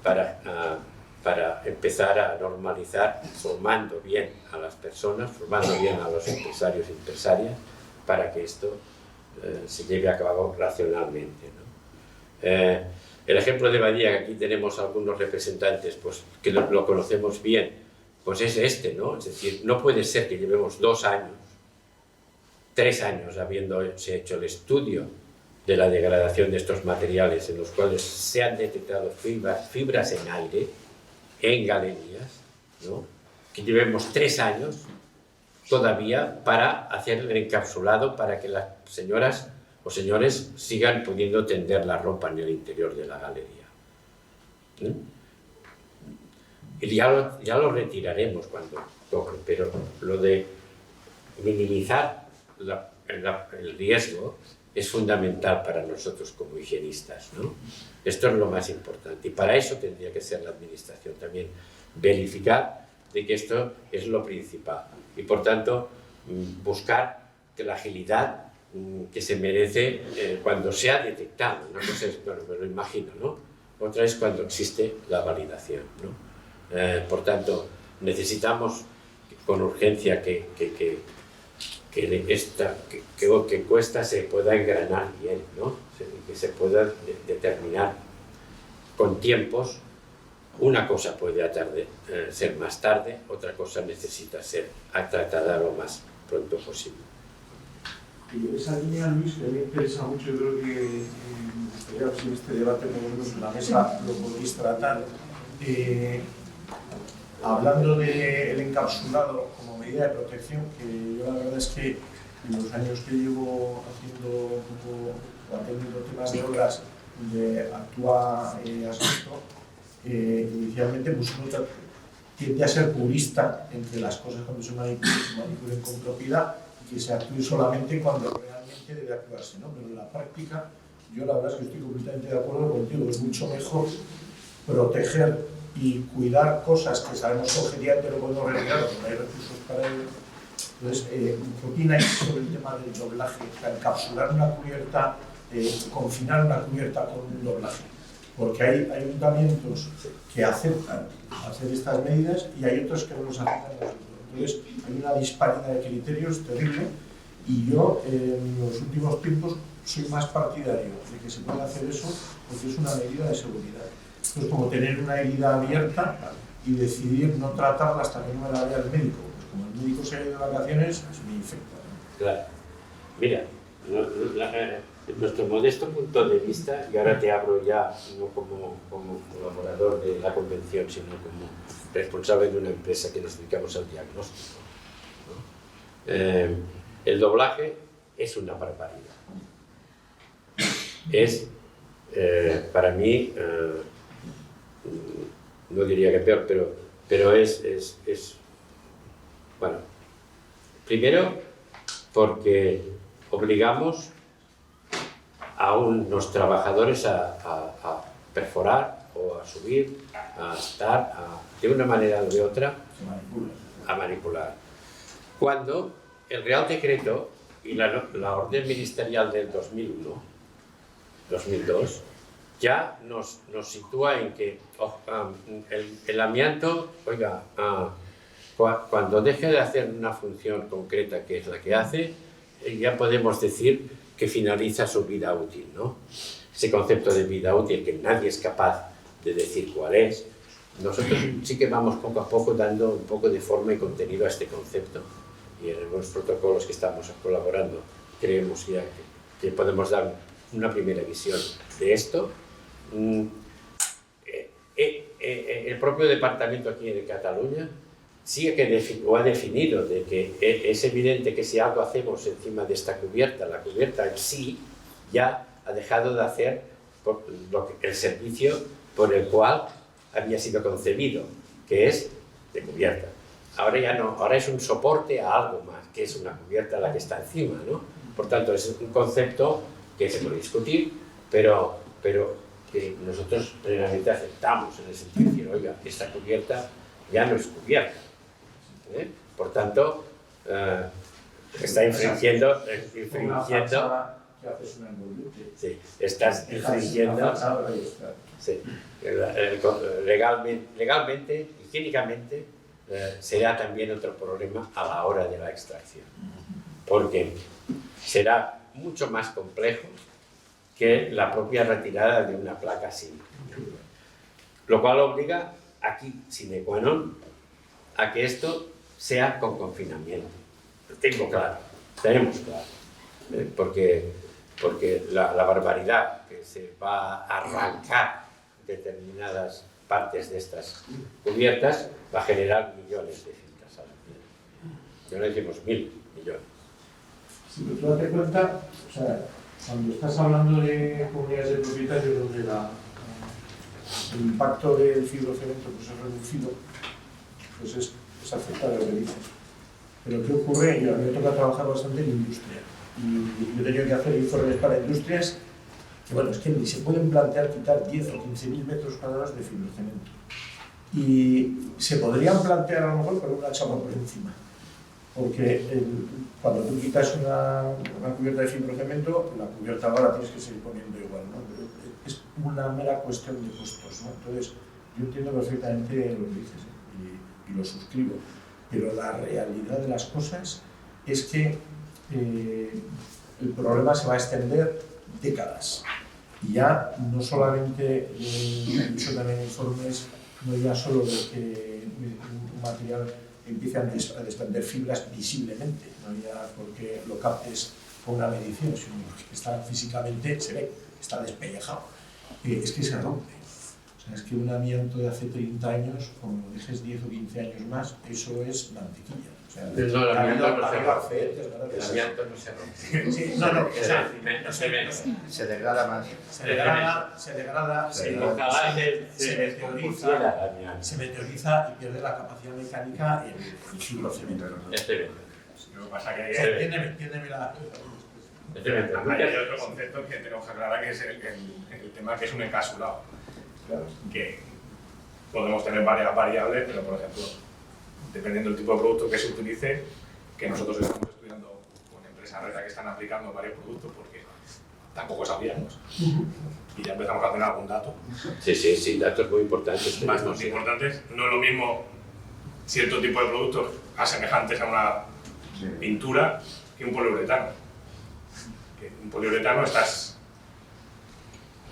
para empezar a normalizar, formando bien a las personas, formando bien a los empresarios y empresarias, para que esto se lleve a cabo racionalmente, ¿no? El ejemplo de Badía, que aquí tenemos algunos representantes pues, que lo conocemos bien, pues es este, ¿no? Es decir, no puede ser que llevemos 2 años, 3 años habiéndose hecho el estudio de la degradación de estos materiales, en los cuales se han detectado fibras en aire, en galerías, ¿no? Que llevemos 3 años todavía para hacer el encapsulado para que las señoras o señores sigan pudiendo tender la ropa en el interior de la galería. Y ya lo retiraremos cuando toque, pero lo de minimizar el riesgo es fundamental para nosotros como higienistas, ¿no? Esto es lo más importante, y para eso tendría que ser la administración también, verificar de que esto es lo principal, y por tanto buscar que la agilidad que se merece cuando se ha detectado. Una cosa es, bueno, me lo imagino, ¿no? Otra es cuando existe la validación, ¿no? Por tanto, necesitamos con urgencia que Cuesta se pueda engranar bien, ¿no? Que se pueda determinar con tiempos. Una cosa puede ser más tarde, otra cosa necesita ser tratada lo más pronto posible.
Y esa línea, Luis, que me interesa mucho, yo creo que me gustaría ver si en este debate por lo menos en la mesa lo podéis tratar. Hablando del encapsulado como medida de protección, que yo la verdad es que en los años que llevo haciendo un poco o atendiendo temas de obras donde actúa Asbesto, inicialmente pues uno tiende a ser purista entre las cosas cuando se manipulen con propiedad y que se actúe solamente cuando realmente debe actuarse, ¿no? Pero en la práctica yo la verdad es que estoy completamente de acuerdo contigo, es mucho mejor proteger y cuidar cosas que sabemos que objetivamente no podemos retirar porque no hay recursos para ello. Entonces, ¿qué opináis sobre el tema del doblaje? O sea, encapsular una cubierta, confinar una cubierta con un doblaje. Porque hay ayuntamientos que aceptan hacer estas medidas y hay otros que no los aceptan. Entonces, hay una disparidad de criterios terrible y yo en los últimos tiempos soy más partidario de que se pueda hacer eso porque es una medida de seguridad. Es como tener una herida abierta y decidir no tratarla hasta que no me la vea el médico. Pues como el médico se ha ido de vacaciones, se me infecta.
Claro. Mira, en nuestro modesto punto de vista, y ahora te hablo ya no como colaborador de la convención, sino como responsable de una empresa que nos dedicamos al diagnóstico, ¿no? El doblaje es una barbaridad. Es, para mí, no diría que peor, pero es bueno, primero porque obligamos a unos trabajadores a perforar o a subir, a estar, de una manera o de otra, a manipular. Cuando el Real Decreto y la orden ministerial del 2002, ya nos sitúa en que el amianto, oiga, cuando deje de hacer una función concreta que es la que hace, ya podemos decir que finaliza su vida útil, ¿no? Ese concepto de vida útil que nadie es capaz de decir cuál es. Nosotros sí que vamos poco a poco dando un poco de forma y contenido a este concepto, y en los protocolos que estamos colaborando creemos ya que podemos dar una primera visión de esto. El propio departamento aquí en Cataluña sí que lo ha definido, de que es evidente que si algo hacemos encima de esta cubierta, la cubierta en sí ya ha dejado de hacer el servicio por el cual había sido concebido, que es de cubierta. Ahora ya no, ahora es un soporte a algo más, que es una cubierta la que está encima, ¿no? Por tanto, es un concepto que se puede discutir, pero que nosotros plenamente aceptamos, en el sentido de decir, oiga, esta cubierta ya no es cubierta. Por tanto, está infringiendo, sí, estás infringiendo, sí, legalmente, higiénicamente, será también otro problema a la hora de la extracción, porque será mucho más complejo que la propia retirada de una placa así, lo cual obliga aquí, sine qua non, a que esto sea con confinamiento. Lo tengo claro, tenemos claro, porque la barbaridad que se va a arrancar determinadas partes de estas cubiertas va a generar millones de fincas al año. No le decimos 1.000 millones.
Si tú date cuenta, o sea, cuando estás hablando de comunidades de propietarios donde el impacto del fibrocemento pues es reducido, pues es aceptable lo que dices. Pero ¿qué ocurre? Yo me toca trabajar bastante en industria y yo he tenido que hacer informes para industrias que, bueno, es que ni se pueden plantear quitar 10 o 15.000 metros cuadrados de fibrocemento. Y se podrían plantear a lo mejor con una chapa por encima. Porque cuando tú quitas una cubierta de fibrocemento, la cubierta ahora tienes que seguir poniendo igual, ¿no? Pero es una mera cuestión de costos, ¿no? Entonces, yo entiendo perfectamente lo que dices, y lo suscribo, pero la realidad de las cosas es que el problema se va a extender décadas. Y ya no solamente, he dicho también informes, no ya solo de que un material empiece a desprender fibras visiblemente, no ya porque lo captes con una medición, sino porque está físicamente, se ve, está despellejado. Es que se rompe. O sea, es que un amianto de hace 30 años, como lo dejes 10 o 15 años más, eso es mantequilla. O sea,
no, el amianto no se rompe. El amianto no se rompe.
Sí, no se ve.
Se degrada más.
Se degrada, se meteoriza y pierde la capacidad mecánica el fibrocemento.
Lo que pasa que
Entiéndeme la...
hay otro concepto que tenemos que aclarar, que es el tema que es un encapsulado.
Claro.
Que podemos tener varias variables, pero por ejemplo, dependiendo del tipo de producto que se utilice, que nosotros estamos estudiando con empresas que están aplicando varios productos porque tampoco sabíamos. Y ya empezamos a tener algún dato.
Sí, datos muy importantes.
Bastante importantes. No es lo mismo cierto tipo de productos asemejantes a una pintura que un poliuretano. Que un poliuretano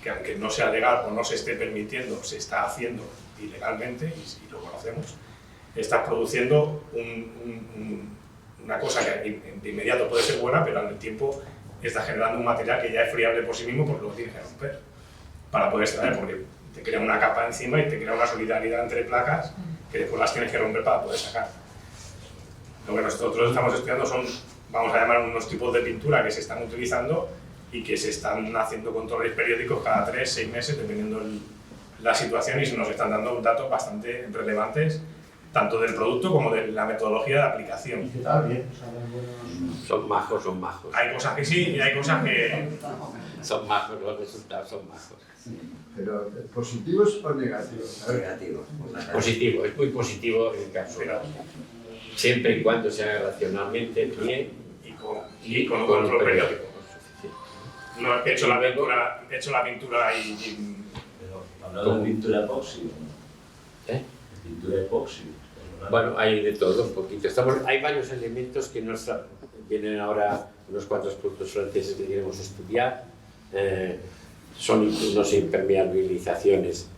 que aunque no sea legal o no se esté permitiendo, se está haciendo ilegalmente, y lo conocemos, estás produciendo una cosa que de inmediato puede ser buena, pero al tiempo estás generando un material que ya es friable por sí mismo porque lo tienes que romper para poder extraer, porque te crea una capa encima y te crea una solidaridad entre placas que después las tienes que romper para poder sacar. Lo que nosotros estamos estudiando son, vamos a llamar, unos tipos de pintura que se están utilizando y que se están haciendo controles periódicos cada 3-6 meses, dependiendo la situación, y se nos están dando datos bastante relevantes, tanto del producto como de la metodología de aplicación.
¿Y qué tal? Bien, o sea, buenos...
Son majos.
Hay cosas que sí y hay cosas que...
Son majos, los resultados son majos.
Pero, ¿positivos o negativos? A ver.
Negativo.
Positivo, es muy positivo el encapsulado. Siempre y cuando se haga racionalmente, bien
y con un control periódico.
Sí.
No, he hecho la pintura y
Hablando de pintura epoxi.
¿Eh?
Pintura epoxi.
Bueno, hay de todo un poquito. Hay varios elementos que vienen ahora, unos cuantos productos franceses que queremos estudiar. Son unas impermeabilizaciones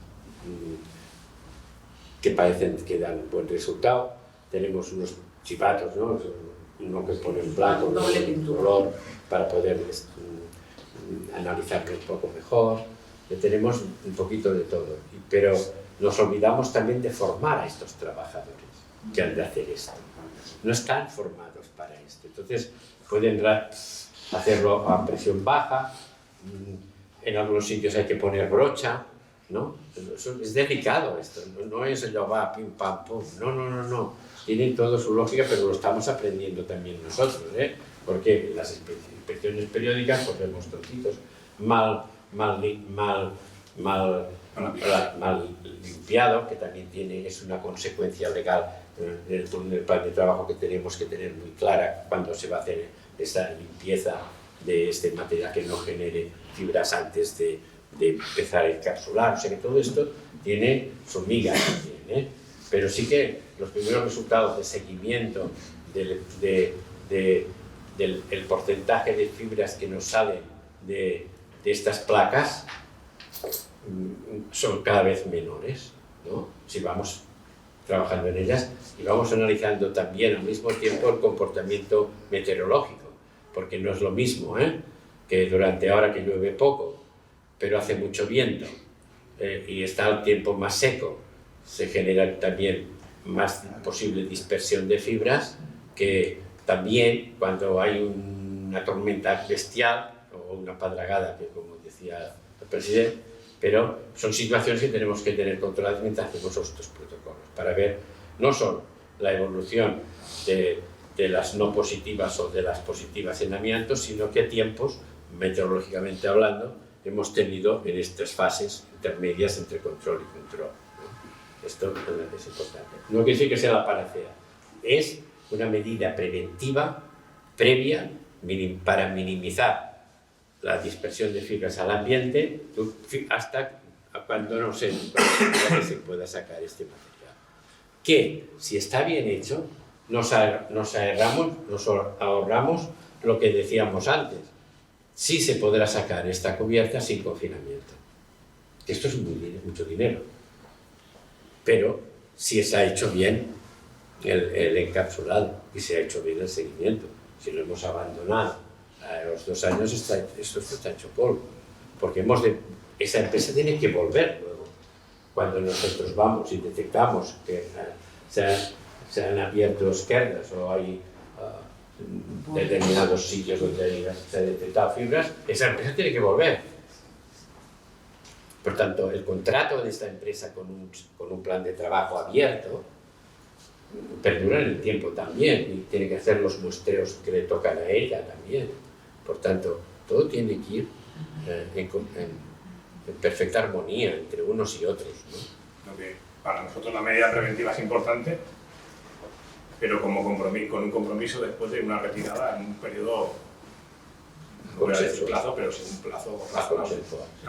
que parecen que dan buen resultado. Tenemos unos chivatos, ¿no? Uno que pone en blanco, uno en color, para poder analizarlo un poco mejor. Tenemos un poquito de todo, pero nos olvidamos también de formar a estos trabajadores que han de hacer esto. No están formados para esto, entonces pueden hacerlo a presión baja, en algunos sitios hay que poner brocha, ¿no? Es delicado esto, no es el va pim pam pum, no. Tiene todo su lógica, pero lo estamos aprendiendo también nosotros, ¿eh? Porque las inspecciones periódicas pues vemos trocitos mal limpiado, que también es una consecuencia legal del plan de trabajo que tenemos que tener muy clara cuando se va a hacer esta limpieza de este material que no genere fibras antes de empezar a encapsular. O sea que todo esto tiene su miga también, ¿eh? Pero sí que los primeros resultados de seguimiento del porcentaje de fibras que nos salen de estas placas son cada vez menores, ¿no? Si vamos trabajando en ellas y vamos analizando también al mismo tiempo el comportamiento meteorológico, porque no es lo mismo, que durante ahora que llueve poco, pero hace mucho viento y está el tiempo más seco, se genera también más posible dispersión de fibras, que también cuando hay una tormenta bestial o una padragada, que como decía el presidente, pero son situaciones que tenemos que tener controladas mientras hacemos estos protocolos, para ver no solo la evolución de las no positivas o de las positivas en amianto, sino qué tiempos, meteorológicamente hablando, hemos tenido en estas fases intermedias entre control y control, ¿no? Esto es importante. No quiere decir que sea la panacea, es una medida preventiva, previa, para minimizar la dispersión de fibras al ambiente hasta cuando no se pueda sacar este material. Que, si está bien hecho, nos ahorramos lo que decíamos antes. Sí se podrá sacar esta cubierta sin confinamiento. Esto es mucho dinero. Pero si se ha hecho bien el encapsulado y se ha hecho bien el seguimiento, si lo hemos abandonado a los 2 años, esto está hecho polvo. Porque esa empresa tiene que volver luego. Cuando nosotros vamos y detectamos que se han abierto esquerdas o hay determinados sitios donde se han detectado fibras, esa empresa tiene que volver. Por tanto, el contrato de esta empresa con un plan de trabajo abierto perdura en el tiempo también y tiene que hacer los muestreos que le tocan a ella también. Por tanto, todo tiene que ir en perfecta armonía entre unos y otros, ¿no?
Lo que para nosotros la medida preventiva es importante, pero con un compromiso después de una retirada en un periodo, no voy a decir plazo, pero sí un plazo razonable,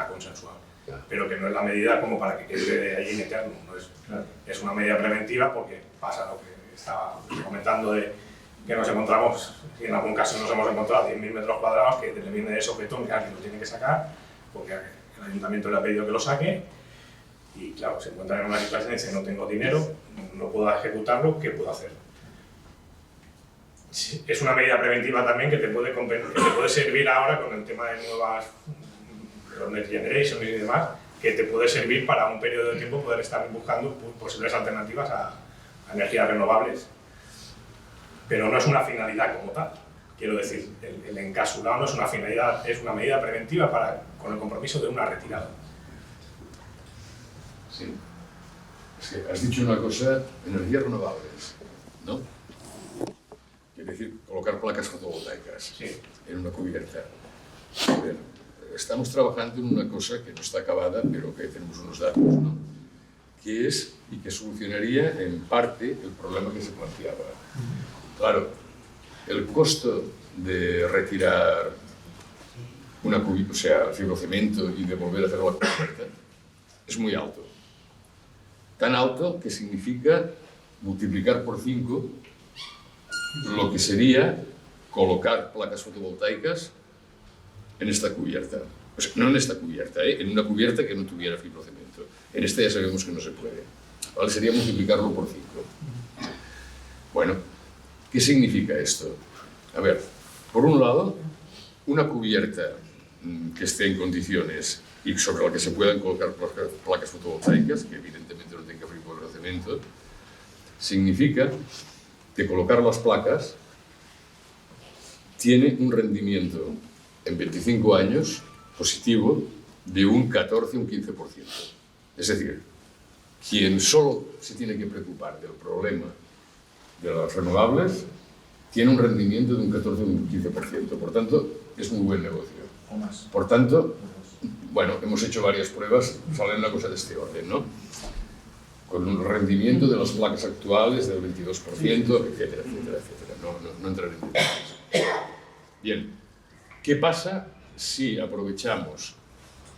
consensuado.
Claro.
Pero que no es la medida como para que quede ahí en eterno. No es,
Claro.
es una medida preventiva porque pasa lo que estaba comentando de que nos encontramos, y en algún caso nos hemos encontrado 10.000 metros cuadrados que le viene de sopetón que alguien lo tiene que sacar porque el ayuntamiento le ha pedido que lo saque y claro, se encuentran en una situación de decir no tengo dinero, no puedo ejecutarlo, ¿qué puedo hacer? es una medida preventiva también que te puede servir ahora con el tema de nuevas los Next Generation y demás, que te puede servir para un periodo de tiempo poder estar buscando posibles alternativas a energías renovables. Pero no es una finalidad como tal. Quiero decir, el encapsulado no es una finalidad, es una medida preventiva con el compromiso de una retirada.
Sí. Es que has dicho una cosa, energías renovables, ¿no? Quiere decir, colocar placas fotovoltaicas en una cubierta. A ver, estamos trabajando en una cosa que no está acabada, pero que tenemos unos datos, ¿no? Que es, y que solucionaría en parte el problema que se planteaba. Claro, el costo de retirar una cubierta, o sea, el fibrocemento y de volver a hacer la cubierta, es muy alto. Tan alto que significa multiplicar por 5 lo que sería colocar placas fotovoltaicas en esta cubierta. O sea, no en esta cubierta, en una cubierta que no tuviera fibrocemento. En esta ya sabemos que no se puede. ¿Vale? Sería multiplicarlo por 5. Bueno, ¿qué significa esto? A ver, por un lado, una cubierta que esté en condiciones y sobre la que se puedan colocar placas fotovoltaicas, que evidentemente no tenga fibrocemento, significa que colocar las placas tiene un rendimiento en 25 años positivo de un 14 o un 15%. Es decir, quien solo se tiene que preocupar del problema de las renovables tiene un rendimiento de un 14 o un 15%. Por tanto, es muy buen negocio.
O más.
Por tanto, bueno, hemos hecho varias pruebas, sale una cosa de este orden, ¿no? Con un rendimiento de las placas actuales del 22%, etcétera, etcétera, etcétera. No entraré en detalles. Bien, ¿qué pasa si aprovechamos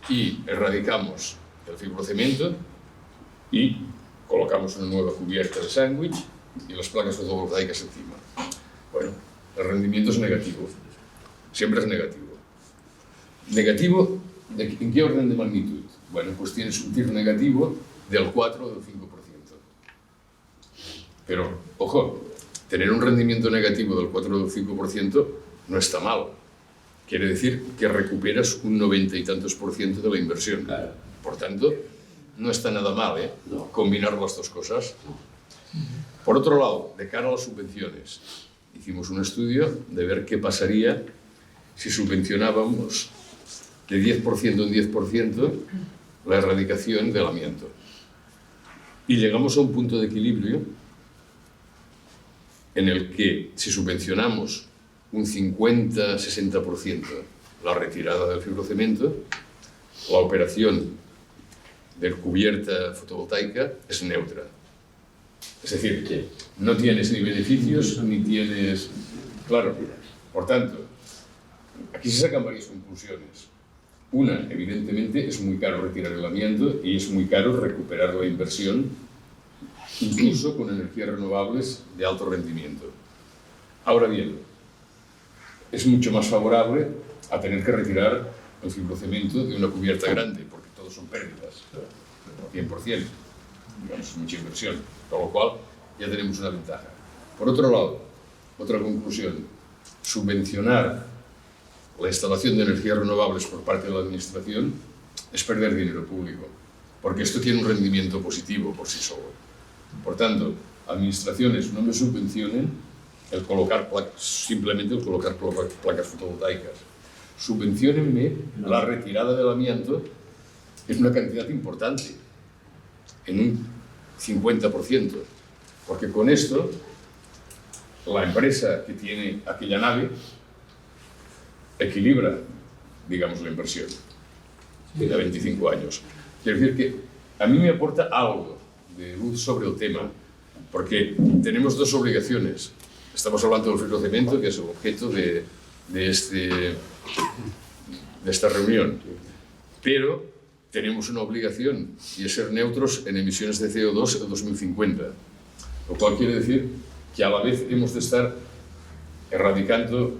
y erradicamos el fibrocemento y colocamos una nueva cubierta de sándwich y las placas fotovoltaicas encima? Bueno, el rendimiento es negativo, siempre es negativo. ¿Negativo en qué orden de magnitud? Bueno, pues tienes un TIR negativo del 4 o del 5%. Pero, ojo, tener un rendimiento negativo del 4 o del 5% no está mal. Quiere decir que recuperas un 90 y tantos % de la inversión.
Claro.
Por tanto, no está nada mal, ¿eh?
No.
Combinar las dos cosas. Por otro lado, de cara a las subvenciones, hicimos un estudio de ver qué pasaría si subvencionábamos de 10% en 10% la erradicación del amianto. Y llegamos a un punto de equilibrio en el que si subvencionamos un 50-60% la retirada del fibrocemento, la operación de cubierta fotovoltaica es neutra. Es decir, no tienes ni beneficios ni tienes... Claro, por tanto, aquí se sacan varias conclusiones. Una, evidentemente, es muy caro retirar el amianto y es muy caro recuperar la inversión, incluso con energías renovables de alto rendimiento. Ahora bien, es mucho más favorable a tener que retirar el fibrocemento de una cubierta grande, porque todos son pérdidas, 100%, digamos, mucha inversión, con lo cual ya tenemos una ventaja. Por otro lado, otra conclusión, subvencionar la instalación de energías renovables por parte de la Administración es perder dinero público, porque esto tiene un rendimiento positivo por sí solo. Por tanto, administraciones no me subvencionen el colocar simplemente el colocar placas fotovoltaicas. Subvenciónenme la retirada del amianto en una cantidad importante, en un 50%, porque con esto la empresa que tiene aquella nave equilibra, digamos, la inversión de 25 años. Quiero decir que a mí me aporta algo de luz sobre el tema, porque tenemos dos obligaciones. Estamos hablando del fibrocemento, que es el objeto de esta reunión, pero tenemos una obligación, y es ser neutros en emisiones de CO2 en 2050, lo cual quiere decir que a la vez hemos de estar erradicando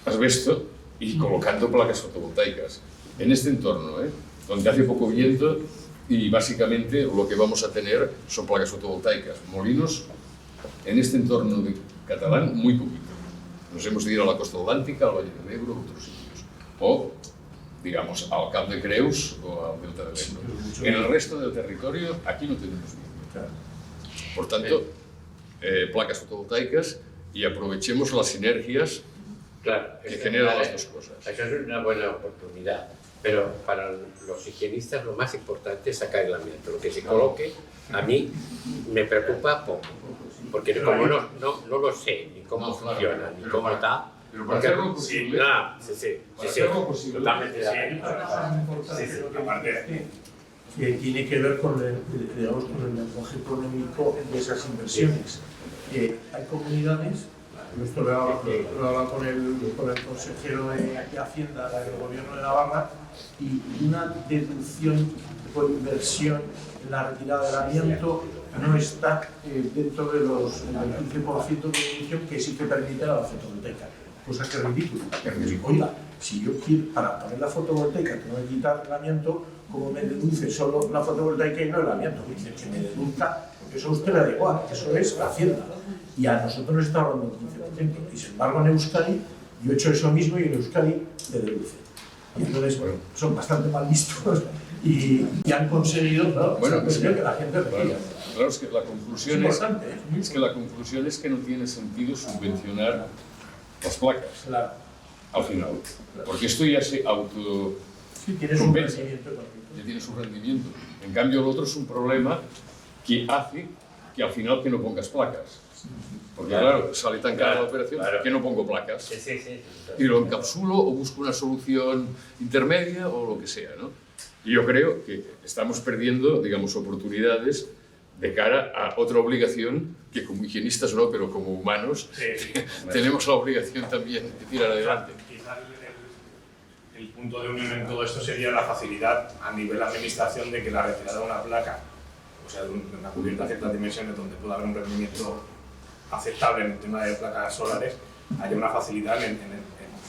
asbesto y colocando placas fotovoltaicas en este entorno, donde hace poco viento y básicamente lo que vamos a tener son placas fotovoltaicas, molinos en este entorno catalán muy poquito. Nos hemos ido a la costa atlántica, al Valle del Ebro, a otros sitios. O, digamos, al Cap de Creus o al Delta del Ebro. En el resto del territorio, aquí no tenemos viento. Por tanto, placas fotovoltaicas y aprovechemos las sinergias
Claro,
que generan las dos cosas.
Eso es una buena oportunidad, pero para los higienistas lo más importante es sacar el amianto. Lo que se coloque, a mí me preocupa poco, porque como no lo sé, ni cómo
No, claro,
funciona, ni
pero
cómo
para-
está.
Pero para hacerlo posible,
Sí, totalmente de acuerdo.
Sí, sí.
Aparte,
Que tiene que ver con el, digamos, con el lenguaje económico de esas inversiones. Hay comunidades, esto lo he hablado con el consejero de Hacienda del Gobierno de Navarra, y una deducción por inversión en la retirada del amianto no está dentro del 15% de deducción que sí que permite la fotovoltaica, cosa que es ridícula. Oiga, si yo quiero, para poner la fotovoltaica tengo que quitar el amianto, ¿cómo me deduce solo la fotovoltaica y no el amianto? Que me deduzca, porque eso a usted le da igual, eso es la Hacienda. Y a nosotros nos está hablando del 15%. Y sin embargo en Euskadi, yo he hecho eso mismo y en Euskadi te deduce. Y entonces, bueno, son bastante mal vistos y han conseguido, claro,
Bueno,
que la gente retira.
claro, es que la conclusión
Es importante, ¿eh?
es que la conclusión es que no tiene sentido subvencionar las placas
Claro.
al final, porque esto ya se auto
Sí, tienes un
compensa,
rendimiento económico.
ya tiene su rendimiento. En cambio, lo otro es un problema que hace que al final que no pongas placas. Porque claro, sale tan cara la operación que no pongo placas.
Sí.
Y lo encapsulo o busco una solución intermedia o lo que sea, ¿no? Y yo creo que estamos perdiendo, digamos, oportunidades de cara a otra obligación que como higienistas no, pero como humanos tenemos la obligación también de tirar adelante.
Quizás el punto de unión en todo esto sería la facilidad a nivel administración de que la retirada de una placa, o sea, de una cubierta a ciertas dimensiones donde pueda haber un rendimiento aceptable en el tema de placas solares, haya una facilidad en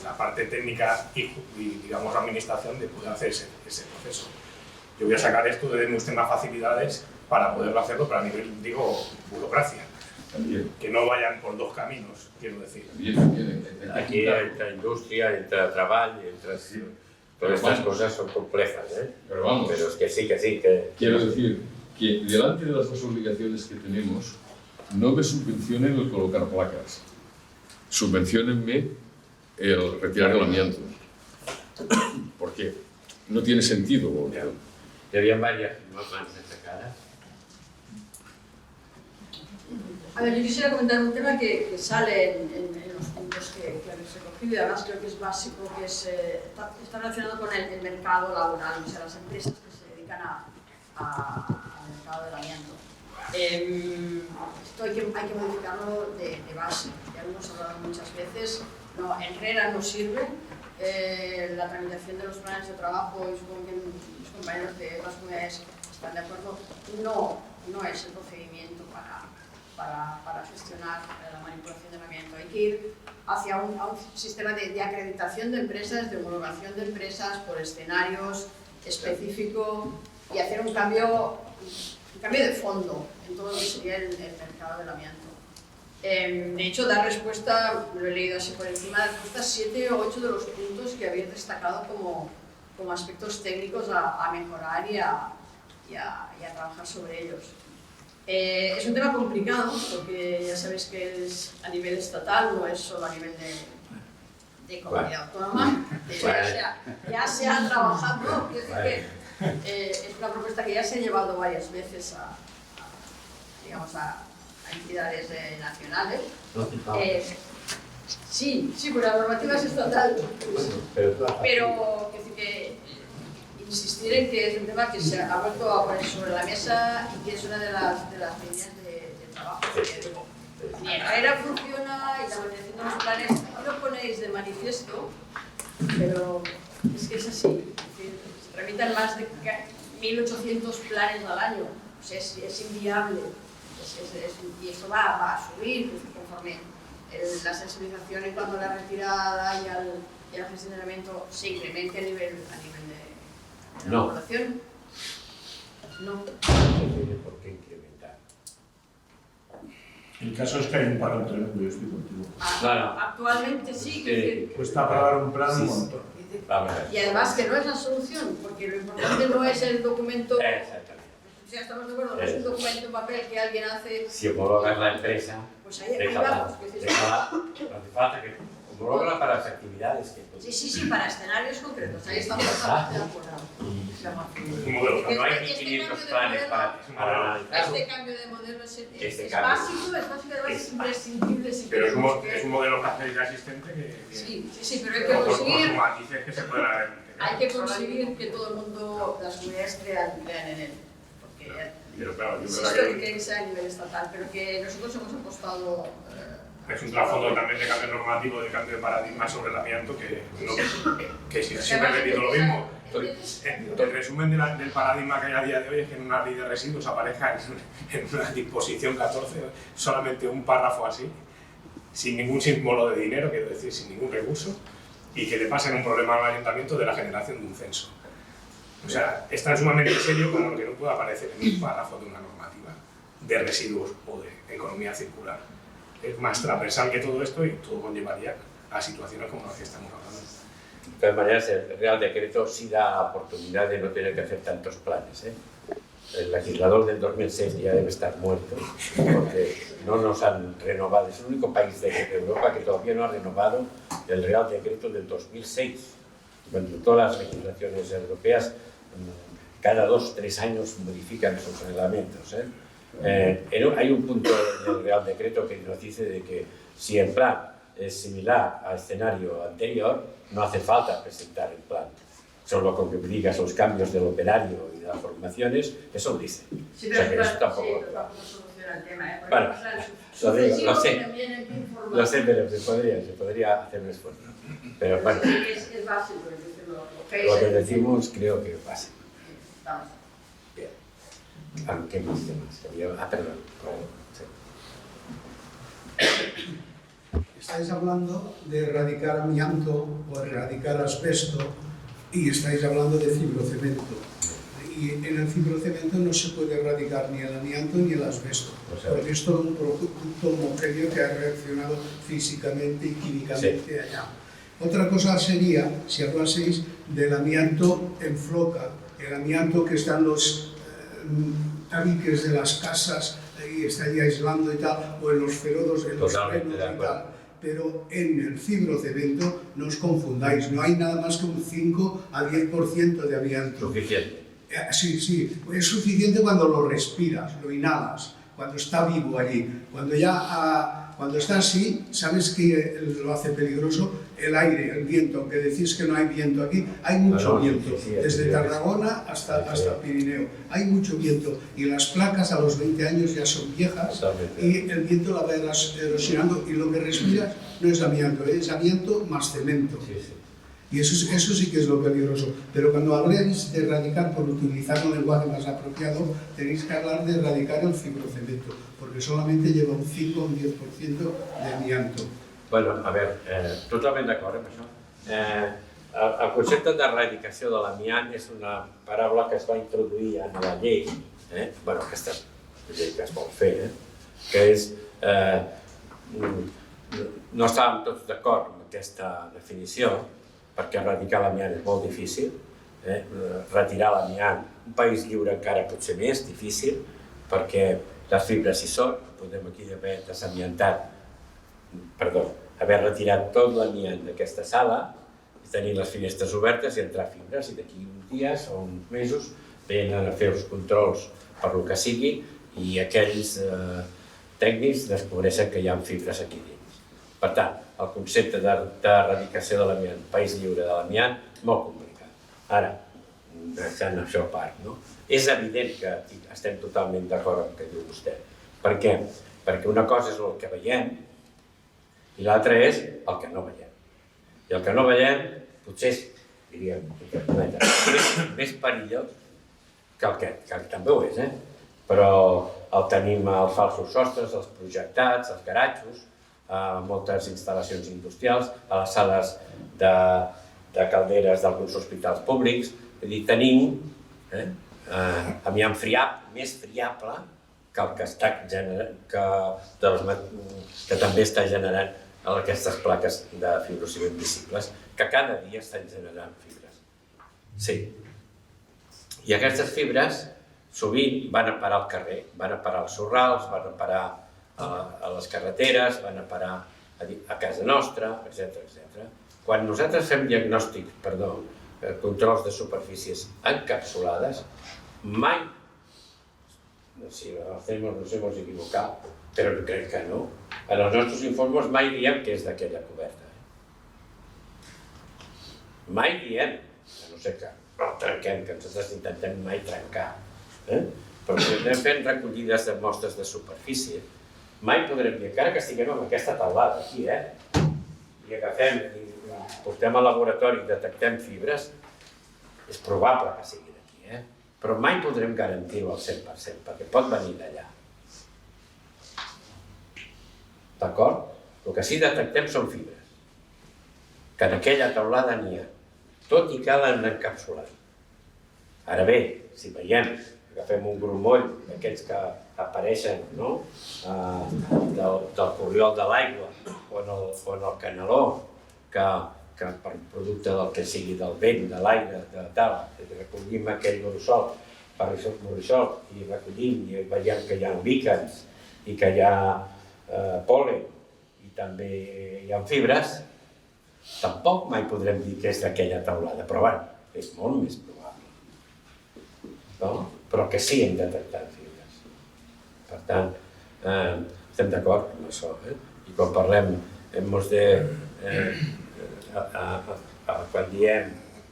la parte técnica y digamos administración de poder hacer ese proceso. Yo voy a sacar esto, denme usted más facilidades para poderlo hacerlo, pero a nivel, digo, burocracia.
También,
Que no vayan por dos caminos, quiero decir.
también.
Aquí entra industria, entra trabajo, entra... Todas estas cosas son complejas, ¿eh?
Pero vamos,
Pero es que sí, que...
quiero decir que delante de las dos obligaciones que tenemos, no me subvencionen el colocar placas, subvenciónenme el retirar el amianto, porque no tiene sentido.
Y había varias manos destacadas.
A ver, yo quisiera comentar un tema que sale en los puntos que habéis recogido y además creo que es básico, que es, está relacionado con el mercado laboral, o sea, las empresas que se dedican al mercado del amianto. Esto hay que modificarlo de base, ya lo hemos hablado muchas veces, no, en RERA no sirve, la tramitación de los planes de trabajo, y supongo que mis compañeros de otras comunidades están de acuerdo, no es el procedimiento para gestionar la manipulación del amianto. Hay que ir hacia un sistema de acreditación de empresas, de homologación de empresas por escenarios específico y hacer un cambio de fondo en todo lo que sería el mercado del amianto. De hecho, dar respuesta, lo he leído así por encima, dar respuesta a 7 o 8 de los puntos que habéis destacado como aspectos técnicos a mejorar y a trabajar sobre ellos. Es un tema complicado porque ya sabéis que es a nivel estatal, no es solo a nivel de comunidad autónoma. Ya se ha trabajado, quiero decir que es una propuesta que ya se ha llevado varias veces a entidades nacionales. Sí, porque la normativa es estatal, pero quiero decir que insistir en que es un tema que se ha vuelto a poner sobre la mesa y que es una de las líneas de trabajo. Ni en RERA funciona y la organización de los planes lo ponéis de manifiesto, pero es que es así. Es decir, se tramitan más de 1.800 planes al año, o sea, es inviable. Y eso va a subir conforme la sensibilización en cuanto a la retirada y al gestionamiento se incremente a nivel de la población. No.
No tiene por qué incrementar.
El caso es que hay un paro en Toledo, yo estoy contigo.
Actualmente sí, que
Cuesta aprobar un plan un montón.
Vamos a ver.
y además que no es la solución, porque lo importante no es el documento.
Exactamente.
O sea, estamos de acuerdo, no es un documento en papel que alguien hace.
Si homologas la empresa,
Pues ahí
déjala,
vamos. Que
déjala, no hace falta que homológala para las actividades que tú.
sí, para escenarios concretos, ahí estamos totalmente de acuerdo.
Es un modelo,
No hay ni
Este
500
cambio de
planes
modelo-
para analizarlo.
Este cambio de modelo es
Este cambio.
básico, además es imprescindible si
Pero
queremos
es un modelo ya existente que
Sí, pero hay que
con
conseguir.
sus matices que se puedan
Hay que conseguir que todo el mundo, las comunidades crean en él. Porque
Pero claro, yo
insisto
creo
en que sea a nivel estatal, pero que nosotros hemos apostado.
es un trasfondo también de cambio normativo, de cambio de paradigma sobre el amianto, que siempre he repetido lo mismo. El resumen del paradigma que hay a día de hoy es que en una ley de residuos aparezca en una disposición 14 solamente un párrafo así, sin ningún símbolo de dinero, quiero decir, sin ningún recurso, y que le pasen un problema al ayuntamiento de la generación de un censo. O sea, es tan sumamente serio como lo que no puede aparecer en un párrafo de una normativa de residuos o de economía circular. Es más transversal que todo esto y todo conllevaría a situaciones como las que estamos hablando.
De todas maneras, el Real Decreto sí da la oportunidad de no tener que hacer tantos planes, ¿eh? El legislador del 2006 ya debe estar muerto, porque no nos han renovado. Es el único país de Europa que todavía no ha renovado el Real Decreto del 2006. Cuando todas las legislaciones europeas cada 2 o 3 años modifican sus reglamentos, ¿eh? Hay un punto del Real Decreto que nos dice de que si el plan es similar al escenario anterior, no hace falta presentar el plan. Solo con que digas los cambios del operario y de las formaciones, eso lo dice.
Sí,
O sea que
pero
eso tampoco...
tampoco soluciona el tema, ¿eh?
Bueno, lo sé,
también en informar.
lo sé, pero se podría hacer un esfuerzo. Pero bueno,
Es básico,
lo que decimos creo que pasa.
Vamos.
Bien. ¿Qué más temas? Perdón. Sí.
Estáis hablando de erradicar amianto o erradicar asbesto y estáis hablando de fibrocemento. Y en el fibrocemento no se puede erradicar ni el amianto ni el asbesto, porque es todo un producto homogéneo que ha reaccionado físicamente y químicamente allá. Otra cosa sería si hablaseis del amianto en floca, el amianto que está en los tabiques de las casas y está ahí aislando y tal, o en los ferodos, en los frenos y tal. Pero en el fibrocemento no os confundáis, no hay nada más que un 5 a 10% de amianto.
Suficiente.
Sí, es suficiente cuando lo respiras, lo inhalas, cuando está vivo allí. Cuando está así, sabes que lo hace peligroso el aire, el viento, aunque decís que no hay viento aquí, hay mucho viento, desde Tarragona hasta Pirineo, hay mucho viento y las placas a los 20 años ya son viejas y el viento la va erosionando y lo que respiras no es amianto más cemento. Y eso sí que es lo peligroso. Pero cuando habléis de erradicar, por utilizar un lenguaje más apropiado, tenéis que hablar de erradicar el fibrocemento, porque solamente lleva un 5 o un 10% de amianto.
Bueno, a veure, totalment d'acord amb això. El concepte d'erradicació de l'amiant és una paraula que es va introduir en la llei, aquesta llei que es vol fer, que és... No estàvem tots d'acord amb aquesta definició, perquè erradicar l'amiant és molt difícil, retirar l'amiant, un país lliure encara pot ser més difícil, perquè les fibres hi són, podem aquí haver desamiantat, haver retirat tot l'amiant d'aquesta sala i tenir les finestres obertes i entrar fibres, i d'aquí uns dies o uns mesos venen a fer els controls per lo que sigui i aquells tècnics descobreixen que hi ha fibres aquí dins. Per tant, el concepte d'erradicació de l'amiant, país lliure de l'amiant, molt complicat. Ara, deixant això a part, no? És evident que estem totalment d'acord amb el que diu vostè. Per què? Perquè una cosa és el que veiem i l'altra és el que no veiem. I el que no veiem potser és, diríem, més perillós que el que també ho és, però el tenim als falsos sostres, els projectats, els garatjos, a moltes instal·lacions industrials, a les sales de calderes d'alguns hospitals públics. És a dir, tenim amiant més friable el que està generant, que també està generant aquestes plaques de fibrociment visibles, que cada dia estan generant fibres. Sí. I aquestes fibres sovint van a parar al carrer, van a parar als sorrals, van a parar a les carreteres, van a parar a casa nostra, etc. Quan nosaltres fem controls de superfícies encapsulades, mai, si nos hemos equivocado, però crec que no, en els nostres informes mai diem que és d'aquella coberta. Mai diem, a no ser que el trenquem, que nosaltres intentem mai trencar, però si anem fent recollides de mostres de superfície, mai podrem dir, encara que estiguem amb aquesta taulada aquí, i agafem i portem al laboratori i detectem fibres, és probable que sigui d'aquí, però mai podrem garantir-ho al 100%, perquè pot venir d'allà. D'acord? El que sí detectem són fibres, que en aquella taulada n'hi ha, tot i que l'han encapsulat. Ara bé, si veiem, agafem un grumoll d'aquells que apareixen del corriol de l'aigua o en el canaló, que per producte del que sigui, del vent, de l'aire, de tal, recollim aquell borissol i recollim i veiem que hi ha líquens i que hi ha pol·len i també hi ha fibres, tampoc mai podrem dir que és d'aquella taulada, però bueno, és molt més probable. Però que sí hem detectat fibres. Per tant, estem d'acord amb això. I quan parlem, quan diem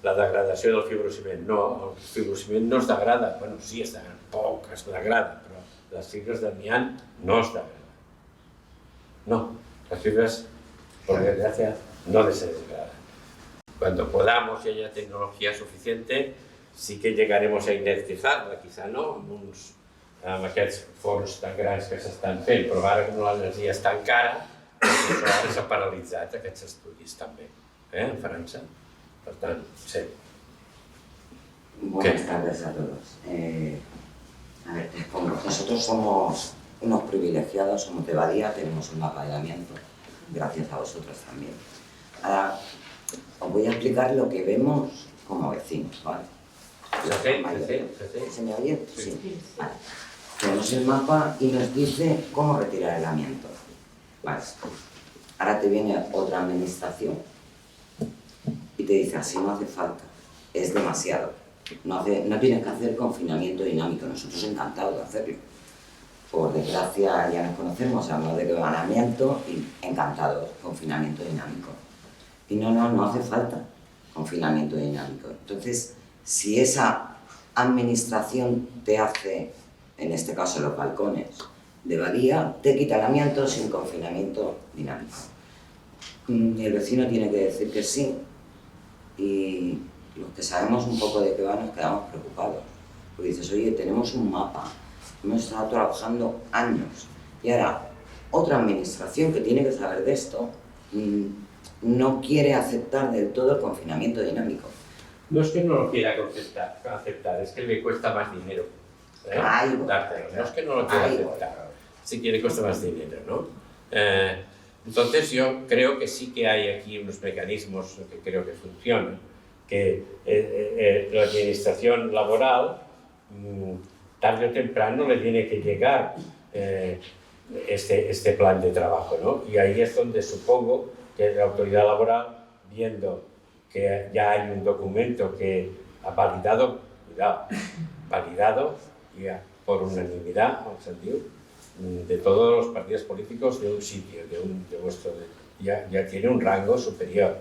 la degradació del fibrociment, no, el fibrociment no es degrada, bueno, sí, poc es degrada, però les fibres d'amiant no es degraden. No, las fibras, por desgracia, no se degradan. Cuando podamos y haya tecnología suficiente, sí que llegaremos a inertizar-la, quizá no, amb aquests forns tan grans que s'estan fent, però ara com l'energia és tan cara, això ara s'ha paralitzat, aquests estudis també, en França. Per tant, sí.
Buenas tardes a todos. A ver, te expongo. Nosotros somos unos privilegiados, somos de Badía, tenemos un mapa de amianto, gracias a vosotros también. Ahora, os voy a explicar lo que vemos como vecinos, ¿vale? ¿Se me oye? Sí. Vale. Tenemos el mapa y nos dice cómo retirar el amianto. Vale. Ahora te viene otra administración y te dice, así no hace falta, es demasiado. No tienes que hacer confinamiento dinámico, nosotros encantados de hacerlo. Por desgracia ya nos conocemos, hablamos de amianto y encantados, confinamiento dinámico. Y no hace falta confinamiento dinámico. Entonces, si esa administración te hace, en este caso los balcones de Badía, te quita el amianto sin confinamiento dinámico. El vecino tiene que decir que sí y los que sabemos un poco de qué va nos quedamos preocupados. Porque dices, oye, tenemos un mapa, hemos estado trabajando años y ahora otra administración que tiene que saber de esto no quiere aceptar del todo el confinamiento dinámico.
No es que no lo quiera aceptar, es que le cuesta más dinero. Dártelo. No es que no lo quiera aceptar, sí que le cuesta más dinero, ¿no? Entonces yo creo que sí que hay aquí unos mecanismos que creo que funcionan, que la administración laboral tarde o temprano le tiene que llegar este plan de trabajo, ¿no? Y ahí es donde supongo que la autoridad laboral, viendo que ya hay un documento que ha validado, ya por unanimidad, vamos a decir, de todos los partidos políticos de un sitio, ya tiene un rango superior.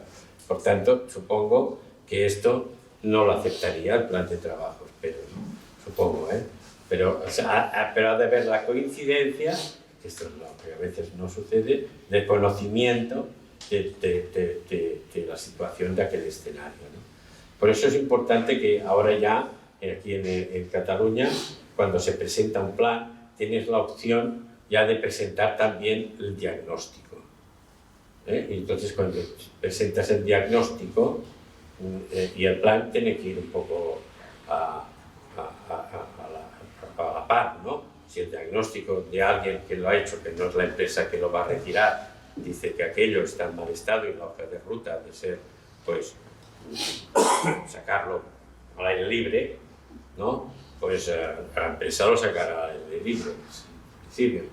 Por tanto, supongo que esto no lo aceptaría el plan de trabajo, pero supongo, Pero ha de haber la coincidencia, que esto es lo que a veces no sucede, de conocimiento de la situación de aquel escenario, ¿no? Por eso es importante que ahora ya, aquí en Cataluña, cuando se presenta un plan, tienes la opción ya de presentar también el diagnóstico. Y entonces cuando presentas el diagnóstico y el plan tiene que ir un poco a la par, ¿no? si el diagnóstico de alguien que lo ha hecho, que no es la empresa que lo va a retirar, dice que aquello está en mal estado y la hoja de ruta ha de ser, pues, sacarlo al aire libre, ¿no? Pues la empresa lo sacará al aire libre. Es decir,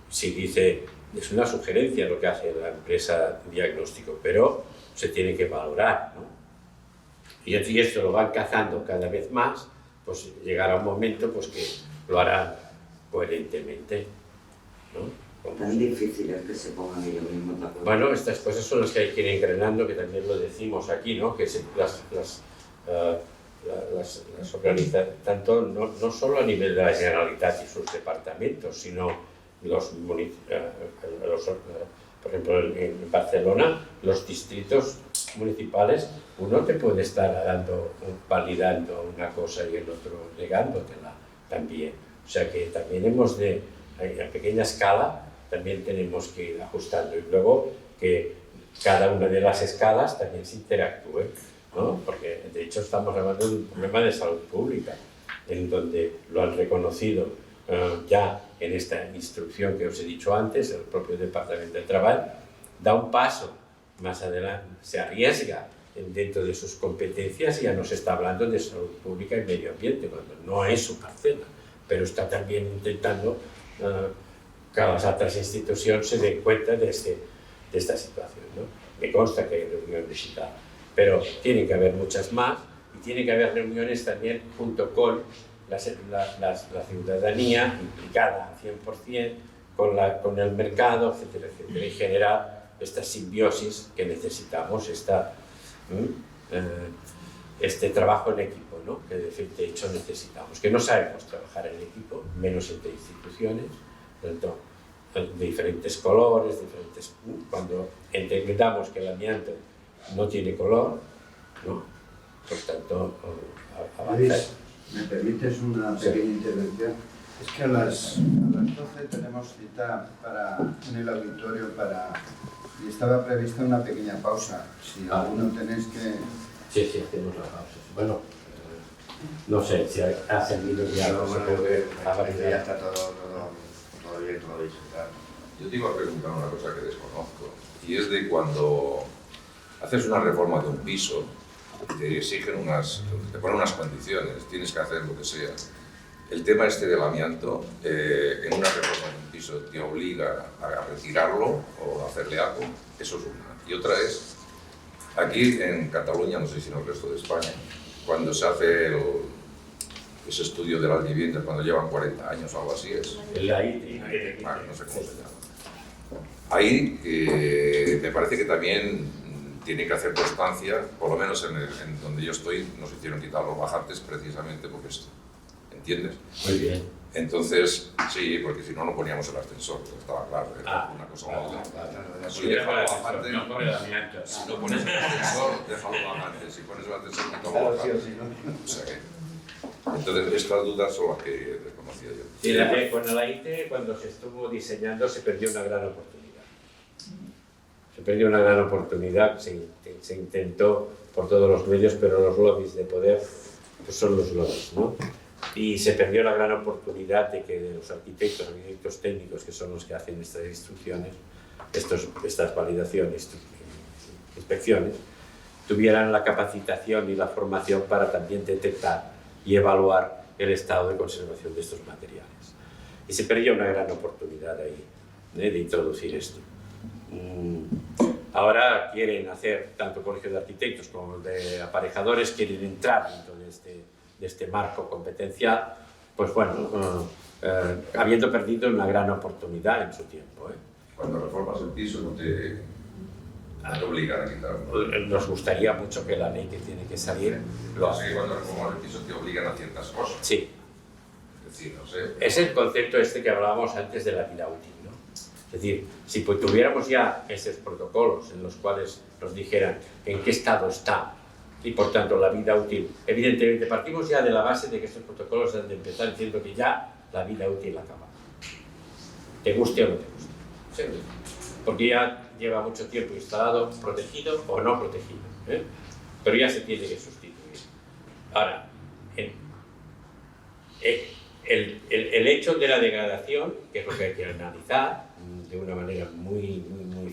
si dice, es una sugerencia lo que hace la empresa diagnóstico, pero se tiene que valorar, ¿no? Y si esto lo van cazando cada vez más, pues llegará un momento pues, que lo harán coherentemente, ¿no?
Tan difícil es que se pongan ellos mismos de acuerdo.
Bueno, estas cosas son las que hay que ir engranando, que también lo decimos aquí, ¿no? Que las organizan, tanto no solo a nivel de la Generalitat y sus departamentos, sino por ejemplo, en Barcelona, los distritos municipales, uno te puede estar validando una cosa y el otro negándotela también. O sea que también hemos de, a pequeña escala, también tenemos que ir ajustando y luego que cada una de las escalas también se interactúe, ¿no? Porque de hecho estamos hablando de un problema de salud pública, en donde lo han reconocido ya en esta instrucción que os he dicho antes, el propio Departamento de Trabajo da un paso más adelante, se arriesga dentro de sus competencias y ya nos está hablando de salud pública y medio ambiente, cuando no es su parcela, pero está también intentando que las otras instituciones se den cuenta de esta situación, ¿no? Me consta que hay reuniones y tal, pero tiene que haber muchas más y tiene que haber reuniones también junto con la ciudadanía implicada al 100%, con el mercado, etcétera, etcétera, y generar esta simbiosis que necesitamos, este trabajo en equipo, ¿no? Que de hecho necesitamos, que no sabemos trabajar en equipo, menos entre instituciones, tanto de diferentes colores, cuando entendamos que el amianto no tiene color, ¿no? Por tanto, avanzar.
¿Me permites una pequeña intervención? Es que a las 12 tenemos cita en el auditorio y estaba prevista una pequeña pausa. Si alguno tenéis que...
Sí, hacemos la pausa. Bueno, no sé si ha servido ya algo.
Ya está todo bien, todo dicho.
Yo te iba a preguntar una cosa que desconozco, y es de cuando haces una reforma de un piso, te exigen te ponen unas condiciones, tienes que hacer lo que sea. El tema este del amianto, en una reforma de un piso, te obliga a retirarlo o a hacerle algo, eso es una. Y otra es, aquí en Cataluña, no sé si en el resto de España, cuando se hace ese estudio de las viviendas, cuando llevan 40 años o algo así, es... Bueno, no sé cómo se llama. Ahí me parece que también tiene que hacer constancia, por lo menos en donde yo estoy, nos hicieron quitar los bajantes precisamente porque esto, ¿entiendes?
Muy bien.
Entonces, sí, porque si no, no poníamos el ascensor, estaba claro, una cosa u otra. Si déjalo bajante, si no pones el ascensor, déjalo bajante, si pones el ascensor, quítalo bajante. O sea que, entonces, estas dudas son las que desconocía yo.
Sí, con el AITE, cuando se estuvo diseñando, se perdió una gran oportunidad. Se perdió una gran oportunidad, se intentó por todos los medios, pero los lobbies de poder pues son los lobbies, ¿no? Y se perdió la gran oportunidad de que los arquitectos técnicos, que son los que hacen estas instrucciones, estas validaciones, inspecciones, tuvieran la capacitación y la formación para también detectar y evaluar el estado de conservación de estos materiales. Y se perdió una gran oportunidad ahí, de introducir esto. Ahora quieren hacer, tanto el Colegio de Arquitectos como el de Aparejadores, quieren entrar dentro de este marco competencial, pues bueno, habiendo perdido una gran oportunidad en su tiempo.
Cuando reformas el piso no te obligan a quitarlo.
Nos gustaría mucho que la ley que tiene que salir lo haga.
Cuando reformas el piso te obligan a ciertas cosas.
Sí.
Es decir, no sé.
Es el concepto que hablábamos antes de la vida útil, ¿no? Es decir, si pues tuviéramos ya esos protocolos en los cuales nos dijeran en qué estado está y por tanto la vida útil, evidentemente partimos ya de la base de que estos protocolos han de empezar diciendo que ya la vida útil acaba. Te guste o no te guste. ¿Sí? Porque ya lleva mucho tiempo instalado, protegido o no protegido, pero ya se tiene que sustituir. Ahora, el hecho de la degradación, que es lo que hay que analizar de una manera muy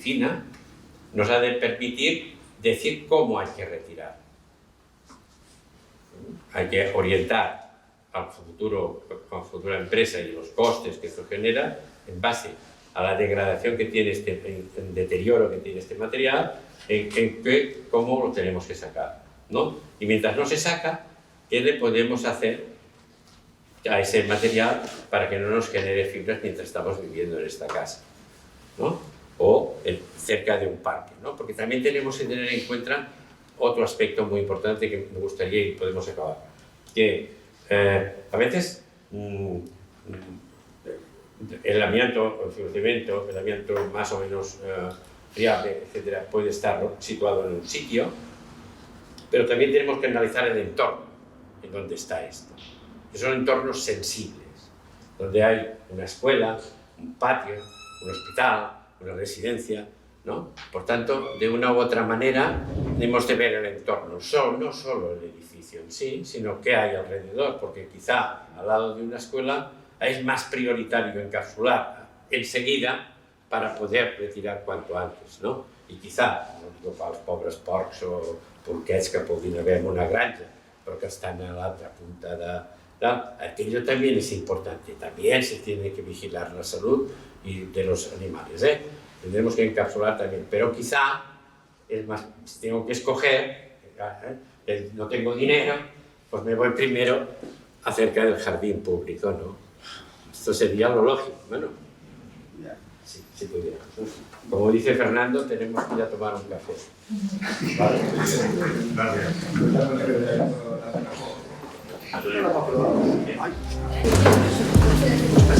fina, nos ha de permitir decir cómo hay que retirar. Hay que orientar a la futura empresa y los costes que eso genera en base a la degradación que tiene el deterioro que tiene este material, cómo lo tenemos que sacar, ¿no? Y mientras no se saca, ¿qué le podemos hacer a ese material para que no nos genere fibras mientras estamos viviendo en esta casa, ¿no? O cerca de un parque, ¿no? Porque también tenemos que tener en cuenta otro aspecto muy importante que me gustaría y podemos acabar, que a veces el amianto, el fibrocemento, el amianto más o menos friable, etcétera, puede estar situado en un sitio, pero también tenemos que analizar el entorno en donde está esto. Que son entornos sensibles, donde hay una escuela, un patio, un hospital, una residencia, ¿no? Por tanto, de una u otra manera, tenemos de ver el entorno, no solo el edificio en sí, sino qué hay alrededor, porque quizá al lado de una escuela es más prioritario encapsular enseguida para poder retirar cuanto antes, no? I quizá, no digo pels pobres porcs o porquets que puguin haver en una granja, però que estan a l'altra punta aquello también es importante, también se tiene que vigilar la salud de los animales, ¿eh? Tendremos que encapsular también, pero quizá, es más, si tengo que escoger, no tengo dinero, pues me voy primero acerca del jardín público, ¿no? Esto sería lo lógico, bueno, si pudiéramos, ¿no? Como dice Fernando, tenemos que ir a tomar un café. Vale. Gracias.